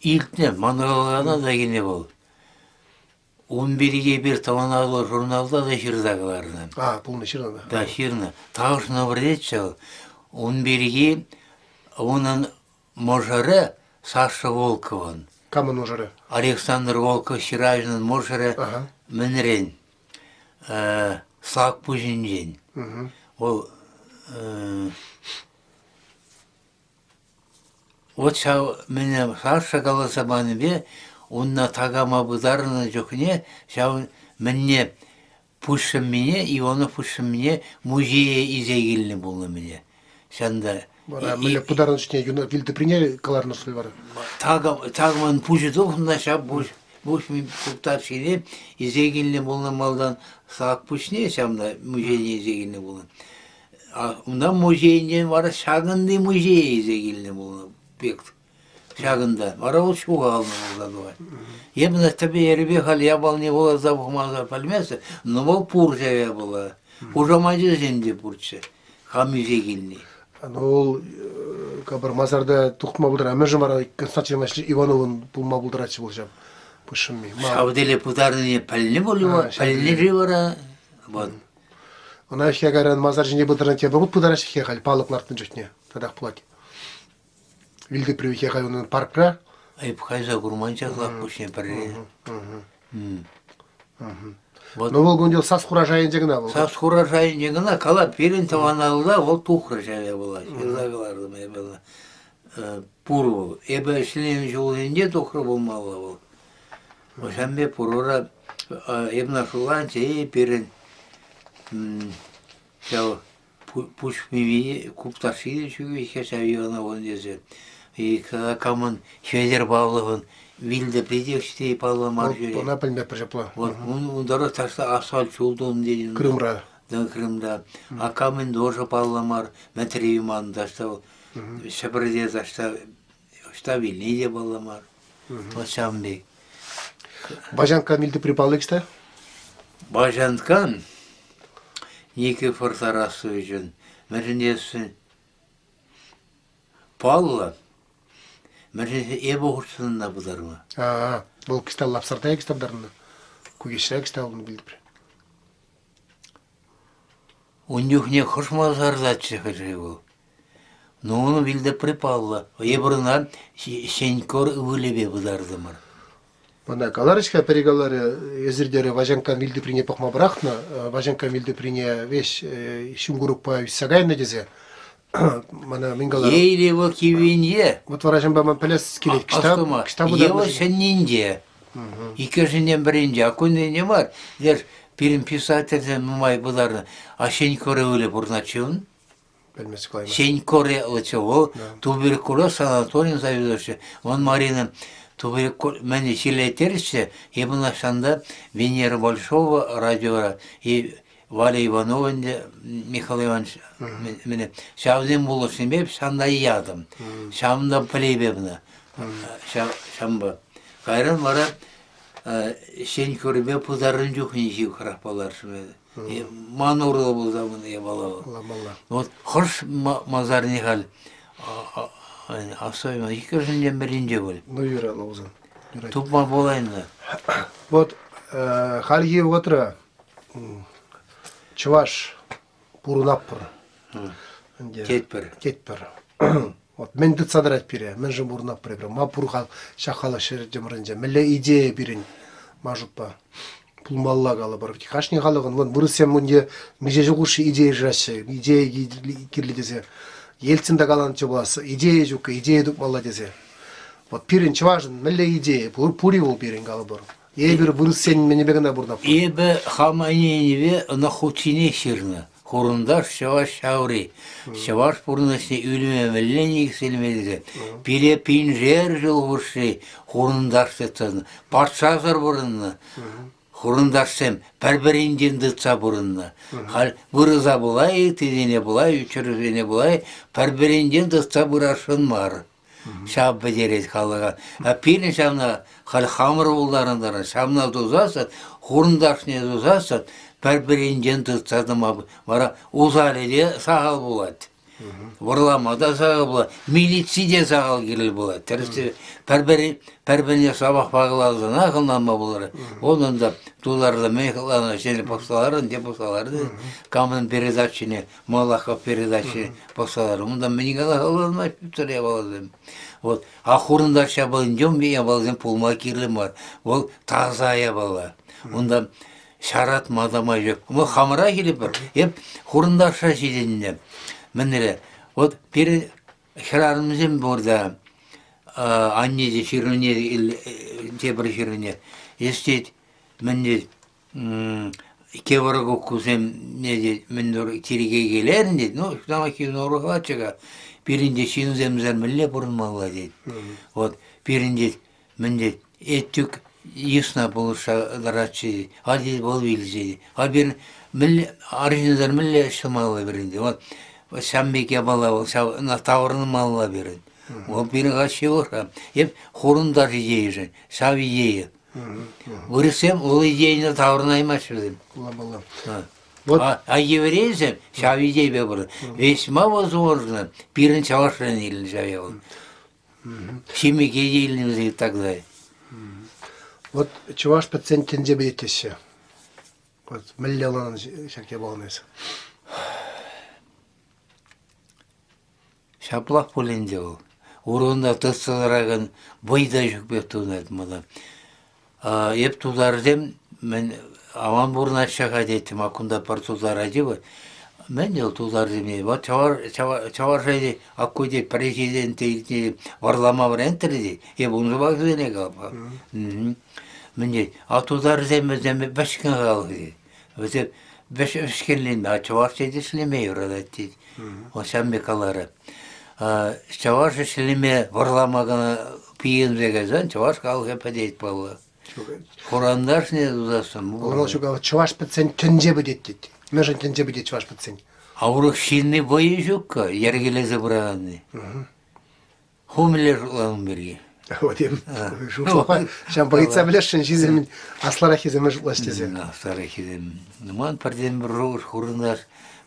İlkne mangalana da yine bol. 11'e bir tavanavlı jurnalda da şirdaklarını. Полный ширина. Да, şirna. Tağışına bir etçal. 11'e onun можары Саша Волковын. Камын ожары. Александр Волков Ширажның можары мінірен. Сақ бұжынжен. Ол вот меня Саша голосованы бе, он на тагама бударына жоқне, шау мне пушым мне, и оны пушым мне музее изегіліне болны мне. Санда Мілі бұдарын үшіне вилді прине каларны сой бар. Тагаман пушы доқында шау буш мен құптар шене изегіліне болны малдан сақ пушне, шамда музейне изегіліне болны. Ondan muzeyinde var, Şagındı muzeyi izegilini bulundu. Pekti. Şagında. Var o şu halini bulundu var. Yemine tabi yeri bir hal yabal ne ola zabıkmazlar palmesi. Noval purcaya bula. Purcamacı zemde purça. Ham izegilini. Ол кабыр мазарда тухма булдыр. Әмәжім бар Константин Васильевич Ивановын булма булдырачы болжам. Пышым ми. Шавделе пударны пальни болува. Пальни живара. Вот. Она еще говорят, мазар жене будран тебе вот подараш хехаль, палок лартын жутне, тогда плати. Вильды привехали он паркра. Ай пхайза гурманчак лапушне паре. Но волгун дел сас хуражайын жегна был. Сас хуражайын жегна кала перин таваналда ол тухра жая была. Шерлагаларды май была. Пуру. Эбе шлем жолунде тухра болмалы бол. Ошамбе пурора эбна шуланче перин Шау пуш миви куптаршиды чуги хешавиона он дезе. И когда камон Федор Павловын вилде предекште Павла Маржери. Она пальме прижепла. Вот он дорог ташта асфальт чулдун дедин. Крымра. Да, Крымда. А камен тоже Павла Мар Матривиман дашта. Шабраде дашта. Что вильниде Павла Мар. Вот Шамбек. Бажанка милды припалы кісті? Бажанкан Никифор Тарасович'in Меренесін Павла Меренесі ебі құрсынына бұдарма. Бұл кісті лапсардай кістабдарына. Көгешірі кісті алыны білді бір. Он юхне құшмазардатшы қажай бол. Но оны білді при Павла. Ебірінен сенькор ұвылебе бұдардымыр. Бана каларышка перегалары езердері Важанкан вилді прине пақма бірақна, Важанкан вилді прине веш шунгурук па виссагайна дезе. Мана мингалар. Ейли во кивинде. Вот варажан баман пәлес келет кіштабы да. Ева сеннинде. Икежінен бірінде. Акунде не бар. Дер перім писательден мумай бұларны. А сенькоре өлі бұрначын. Бәлмесі қалайма. Сенькоре өлі ол. Туберкулез санаторин заведуші. Он Марина Мен силетерсе, и была шанда Венера Большого радиора, и Валя Иванова, Михаил Иванович, меня шавдем было себе, шанда ядом, шамда плебевна, шамба. Кайран мара сен көрбе пударын жүхін жив қарақпалар шымеді. Манурлы бұл заманы ебалау. Вот хош мазар нехал. Особенно икержінден бірінде бол. Ну, юра, лаузан. Тупма болайын да. Вот, халги отыра, чуваш, пурунаппыр. Кетпір. Кетпір. Вот мен дыт садрат пире, мен же бурнап пире, ма пурха шахала шер жемренже, меле идея бирин, мажутпа. Пулмалла галы бар. Хашни галагын, вон бурысем мунде меже жугуши идея жашы, идея кирлі десе. Ельцинда галанчы боласы, идея жука, идея дукмалла десе. Вот пирин чыважын, меле идея, пури бол пирин галы бар. Ебір бурысен мені бегіне бурнап. Ебі хамайневе нахучине ширна. Хорындаш шаваш шаури. Шаваш пурнасне үліме мілленік селмедізе. Пире пинжер жыл бұрши. Хорындаш сетсазны. Патшазар бұрынны. Хорындашсем пәрбірінден дытса бұрынны. Хал бұрыза бұлай, тезене бұлай, үчірізене бұлай. Пәрбірінден дытса бұрашын мар. Шаб бәдерет қалыға. Пирин шамна хал хамыр болдарындарын. Шамна дұзасат, хорындашне дұзасат. Пәрбірінден дытсадыма бара узаледе сағал болады. Варламада сағал болады. Милициде сағал келіл болады. Тәрісті пәрбіріне сабақ бағылағызын ақылнанма болары. Оның да туларды мейхыланы және бақсаларын деп бақсаларды. Камын передачыне, малаққа передачыне бақсалары. Мұнда менің ақыланма пүптіре баладым. Вот. Ақырында шабалын жом бей абалдың пулма кирлім бар. Ол тазая бала. Онда шарат мадама жоқ. Бұл хамыра келіп бір. Еп құрындарша жеденіне. Мінірі. Вот пері шырарымызым борда аннеде шырыне, тебір шырыне. Естет, мінді кеварық оқусым мінді тереге келерін деді. Ну, шутама кейін орықла чыға. Бірінде шинземзер мүлі бұрынмалла деді. Вот, бірінде мінді еттік ясно болуша дарачы, а деді бол белгісі. А бір аржиндар мүлі шымалла бірінде. Вот, шамбеке бала ол, тавырын малла бірін. Ол бірін ғашы орға. Еп, хорындар идея жын, шав идея. Вырысем, ол идеяны тавырын аймашы бізім. Вот. А еврейзем шав идея бе бұрын. Весьма возможно, бірін чавашран елін шаве ол. Шемеке елінімізге тогда. Вот чуваш пациент тенде бедетесе. Вот миллион шаке болнайсы. Шаплақ поленде ол. Урында тыстыларағын бойда жүкпек туынады мұда. Еп тулардем, мен аман бұрын ашаға деттім, ақында бар тулар әдебі. Мен ел тулар деме, чавар жайды, аққой деп, президент дейді, варлама бір әнтірі дейді. Еп ұнғы бақ зене қалып. Мен дейді, тулар деме бәшкен қалы дейді. Өтеп, бәшкенлен, чавар жайды шілемей ұрады дейді. О сәмбе қалары. Чавар шілеме варламағына пиензеге зан, чавар қалғы пәдейт балы. Құрандар не дұзасын. Ол шуға чуваш пациент тенде бедет. Межен тенде бедет чуваш пациент. Аурық шинны бойы жүкка, ергелезі бұрағанны. Хумілер ұлағын берге. Вот им. Шам боится білешін жизелмен асларахи земе жутлаштезе. Асларахи земе. Нуман парден бір жоғыш құрындар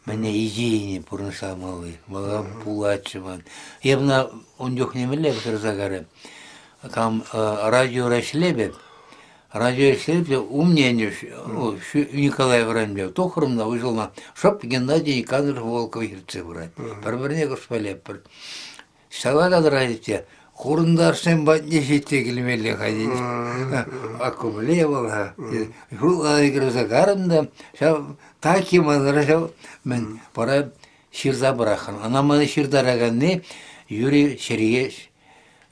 мәне идейіне бұрынша малы. Мала пулатшы ман. Ебна он жоқ немелі бір загары. Кам радио рәшілебе. Радио рәшілебе умнені Николай Вранбев. Тоқырымна выжылна. Шоп Геннадий Никандров Волков ерце бұрад. Бір-біріне құспалеп бір. Шалаға дырайдыпте. Құрындар сен батне жетте келмелі қадейді. Аккумуле болға. Жулғады кірізі қарымда. Таки мазыра мен пара ширза бұрақын. Анаманы ширдарағанны Юрий Шерегеш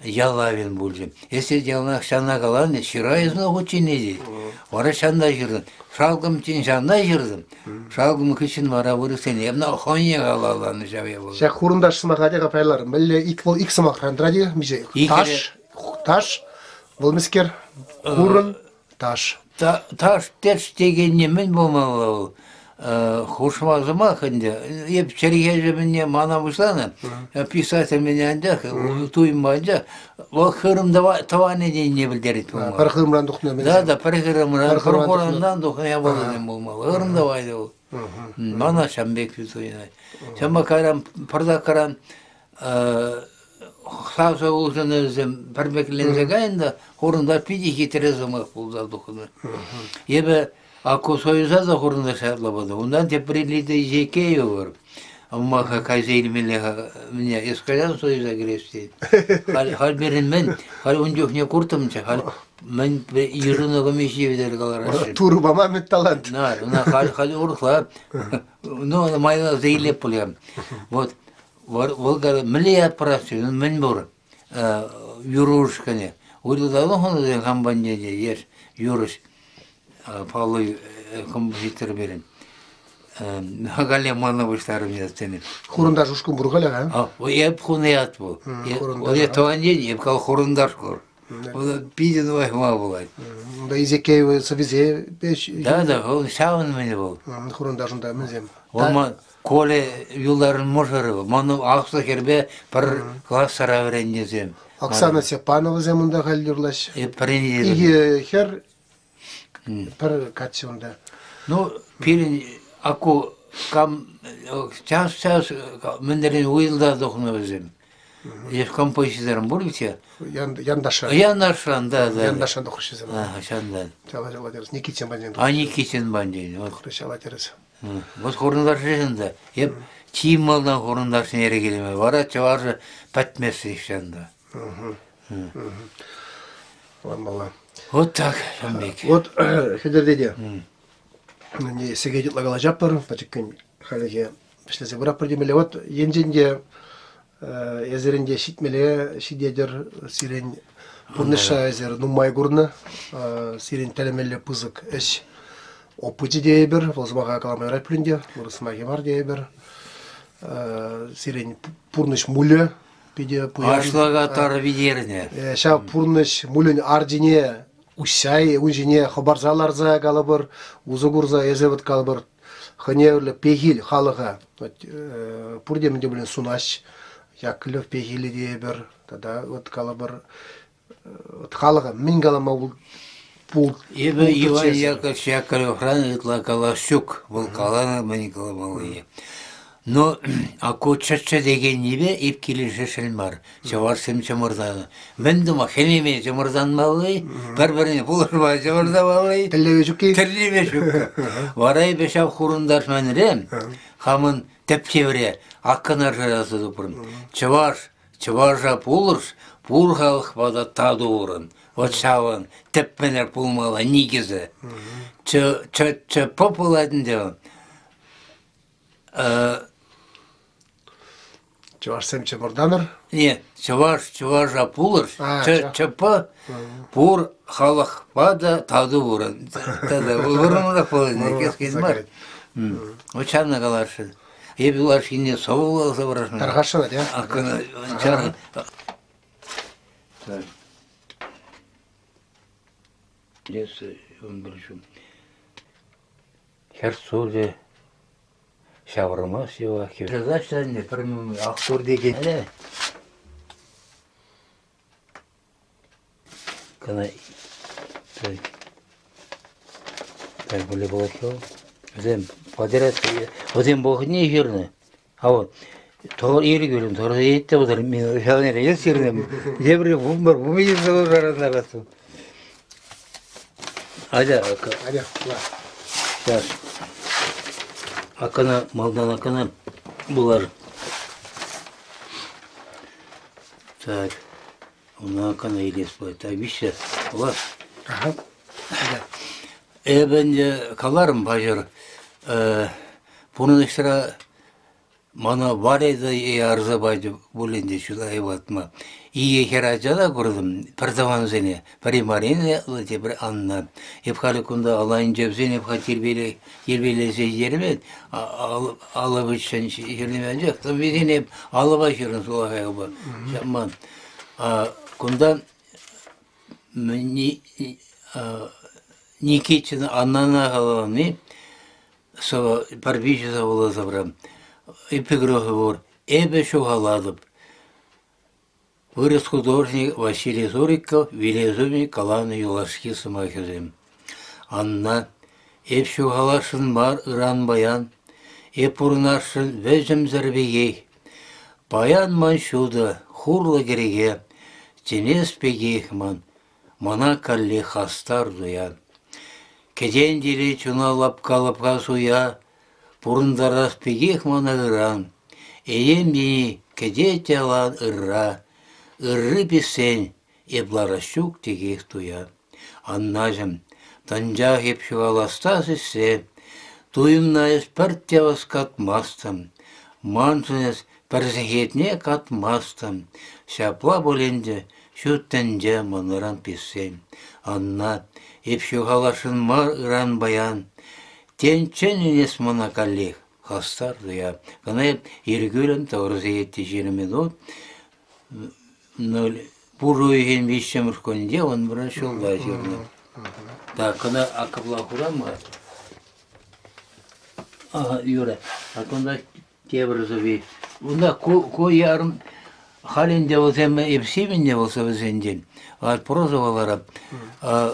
Ялавин бульдим. Если дело шана галаны, ширайызны очень иди. Вара шанда жирдым. Шалгым тен шанда жирдым. Шалгым кышын вара вырысен. Емна хония галаланы жаве болды. Шак хурундар сымақаде қапайлар. Мэлле ик сымақ рандради. Таш, болмескер, хурун, таш. Таш терш дегенне мен болмалы ол. Хушмазыма хынде. Еп череге мене мана вышланы. Писатель мене анда, туймайда. Ол хырымда таваны не білдерет болмалы. Пар хырымран дұқны. Да, пар хырымран дұқны я болдым болмалы. Хырымда вайды ол. Мана шамбек туйнай. Шамба карам, парда карам, сауса ұлжаны өзім пәрбеклензе қайында, хорында пидихи терезімақ болда дұқны. Ебі Ако союза да хорында шатлабады. Ондан теприлиде жеке бар. Amma kayzeyli mille mine eskadan soyuza giresti. Hal berin men hal unjuk ne kurtumça hal men yırını gamişi bider kalar. Turbama mit talent. Na hal urkla. No mayda zeylep bulyam. Вот волга миллиард працює мен бор. Юрушкане. Uyda onu da kampanyada yer yürüş pahalı kompozitör verin. Hagalle manla başlarım ya senin. Хурунда жушкун бургаля, а? O hep hunayat bu. Oraya toğanca hep kal hurundar kor. O da pidin vay ma bulay. Да изекей совизе беш. Da o şavun meni bu. Хурунда жунда мезем. Ama kole yılların moşarı. Manu aksa kerbe par klas sara öğreneceğim. Оксана Сепанова земунда халдюрлаш. Пrenidi. Иги хер пар катсунда. Ну, пилин aku kam ças menderin uyulda dokunabilirim. Yer kompozitörüm bu bitiyor. Яндаша. Yandaşlan da. Яндашанда хуршизем. Ha, şandan. Чала дерс. Никитин бандин. Ani kiçin bandin. Хуршала дерс. Bu horunlar şeyinde. Hep çiğ maldan horunlar senere gelime. Vara çavarı patmesi şanda. Ладно. Вот так, Шамбек. Вот хедер деди. Не сегедит лагала жаппар, пачеккен халеге иштесе бурап бирдемеле. Вот енженде езеринде шитмеле шидедер сирен пурныша езер нумай гурна сирен телемеле пызык эш опыти дейбер, волзмага каламай райплинде, бурысмаги бар дейбер. Сирен пурныш муле пиде пуян. Ашлага тар видерне. Ша пурныш мулен ардине усяй унжине хабарзаларза калабыр, узугурза езевет калабыр. Ханевле пегил халага. Пурдемде билен сунаш яклев пегили дейбер. Тада вот калабыр халага мингалама пул. Ебе Иван Яковлев хранит калашук, был калана мани каламалые. Но ако чача деген небе еп келеше шелмар. Чавар сем чамырданы. Мен дума хемеме чамырдан малы, бір-біріне бұлырба чамырда малы. Теллеве жуки. Теллеве жуки. Варай бешав хурундар мәнірем, хамын тепчевре, аққынар жарасы дұпырын. Чаваржа пулырш, пурхалық бада таду ұрын. Вот шавын, тепменер пулмала негізі. Чы популадын деуін. Чуваш семче морданыр? Не, чуваш пулыр, чапа пур халық бада таду ұрын. Тада ұрынға полын, кескен бар. Очанна қаларшы. Ебі олар шіне соғыл алса барашын. Тарғашына, де? Ақына, чарғы. Лесі, он білшім. Херцоле. Шаврама сева. Задачтарында примерно актор деген. Әле. Кана. Так более было что. Зем подряд. Зем богни жирны. А вот тор ири görün. Тор етте болар. Мен шавнер есирнем. Ебре бумбар бумиде zorlarına katı. Аля. Сейчас. Акана, малдан акана булар. Так, она акана илес будет. А вище, олар. Ага. Бенде каларым бажыр. Bunun ekstra mana var edi arıza bacı bulundu şulay batma. İyi heraca da kurdum. Perdavan üzerine. Primarine öte bir anla. Hep halikunda alayın cebzeni hep hatir yerbele seyirme. Alıbıçın yerini verecek. Tabii yine hep alıbıçın sulahaya bu. Şaman. Kunda Никитин Аннана Головни, со парбича было забрам. Эпиграф Эбе Шугаладов. Вырос художник Василий Зориков, Велезуми, Каланы Юлашки Самахизим. Анна, Эп Шугалашын бар Иран баян, Эп урнашын везім зәрбегей. Баян маншуда, хурлы кереге, Тенес пегейхман, Мана калли хастар дуян. Кеден дили чуна лапка суя, Пурындарас пегейх мана Иран, Эйем бени кедете алан ырра. Ырры бисен, эбларащук тегех туя. Аннажым, танжа хеп шуаластас ise, туйымнайыз пәрттявас катмастым. Мансыныз пәрзехетне катмастым. Шапла боленде, шүттенже маныран писсем. Анна, еп шуғалашын мар ыран баян. Тенчен үнес мана каллех, хастар дуя. Гана ергөлен таврызы етті жерімен от. Буруйген вещемір көнде, он бірін шулда жеріне. Так, кана акабла хурама. Ага, Юра, акында тебір зови. Онда ко ярым халінде болса, епсеменде болса өзенден. Ал прозовалара.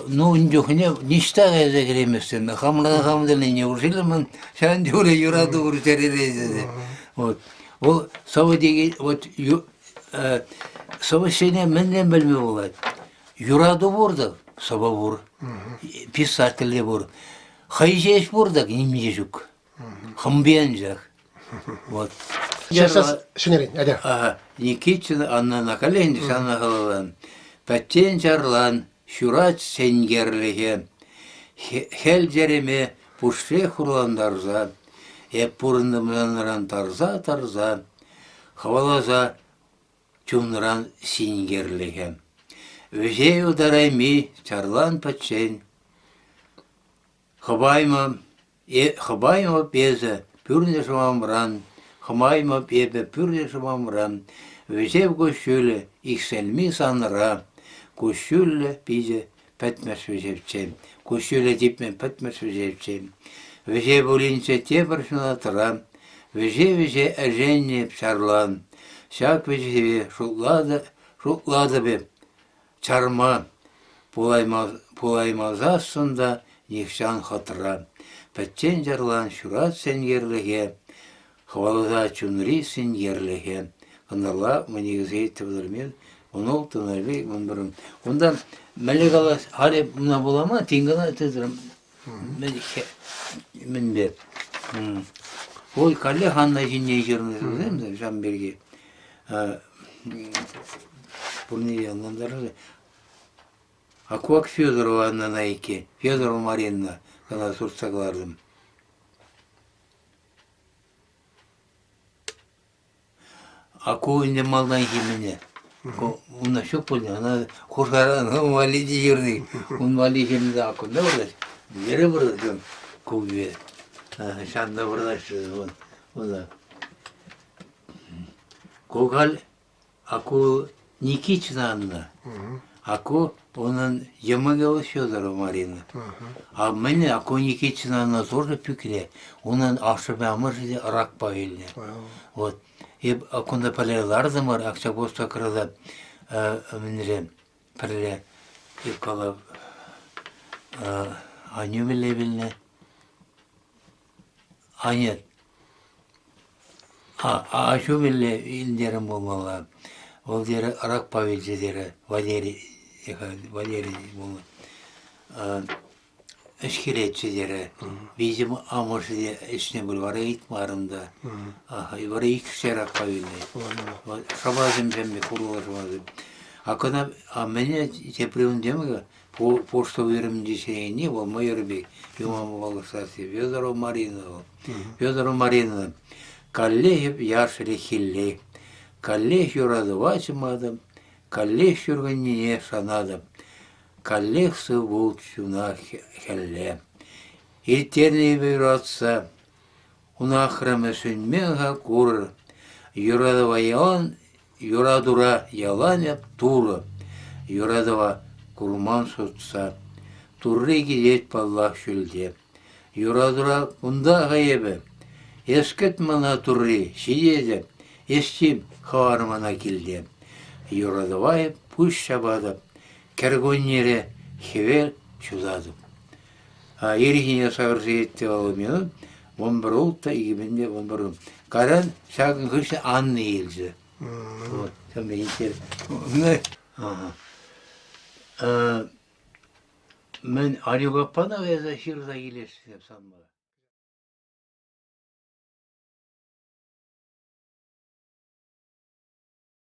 Ну, үндюхне, ништа ғайза кереместен. Хамдылы неужели ман шан дюре юраду уртеререзеді. Вот. Ол сау деген, вот, сау сене менден білме болады. Юраду бұрды, саба бұр. Писателі бұр. Хайжеш бұрдық, немде жүк. Хамбен жақ. Вот. Сейчас, шынерин, әді. Никитчин Анна Накаленде сана қалалан. Пәттен жарлан, шурат сенгерліге. Хел жереме пұшре құрландарза. Эп бұрындымланыран тарза. Хавалаза чунран сенгерліге. Өзе ударайми чарлан пәтчен. Хабайма безі пүрне жуамран. Хымайма бебе пүрне жуамран. Өзев көшілі икселми саныра. Көшілі бизе пәтмәс өзевчем. Көшілі дипмен пәтмәс өзевчем. Өзев олинсе тебір шынатыра. Өзев әженне пшарлан. Шак өзеве шутлады беп. Чарма пулаймазасында нехшан хатыра. Пәттен жарлан шурат сенгерліге. Хвалыда чунри сенгерліге. Қандала мәнегізге етті оны тонарбек мұнбырым. Онда мәлік алас, халі мұна бола ма, теңгіна тезірім. Мен бе. Ой, кәлі ханна жинне жеріңіз, Жамберге. Бұрны янландары. Акуак Федорова Анна Найке, Федорова Маринна, кана сурсаглардым. Аку инде малдан кеміне. Уна шоп болды, ана қошқаран, валиди жерді. Он вали жерді акында бұрдаш. Бері бұрдаш, көбе. Шанда бұрдаш. Көгал, аку Никитина Анна. Аку onun Yamagalı Федорова Марина. А мене аку Никитина Анна тоже пюкле. Onun ашыбы амыржыде рак павеліне. Вот. И акунда палелар замар, акчабоста крада менре перле и кала аню билебилне. Анет. Ашу биле индерим болмала. Ол дері рак павелже дері Валерий болмала. Эшкеретші дері. Видимо, амышы де ішіне бұл вара итмарымда. Вара икішер рак павелне. Шабазым жемме, курула шабазым. Акына, мене тепреун демега, почта верім десене не бол, майорбек, юмамы балысасы, Федорова Марина. Федорова Марина. Каллехеп яшыры хилле. Каллех юрады вачымадым, каллех юрганне шанадым. Каллех сывул чуна хелле. Иртерне бюратса, унахраме сүнмега курр. Юрадова ялан, юрадура яланя тура. Юрадова курман сутса. Турры гидет паллах шүлде. Юрадура унда гайебе. Ескет мана турры, шидеде. Естим хавармана келде. Юрадовай пуш шабады. Кергоннере хевел чудадым. Ерихине сағырсы етті алымені, он бір ұлтта егеменде он бір ұлт. Каран шағын күші анны елзі. Вот, там бейінтер. Мен Алюгаппана веза ширда келесі деп санмады.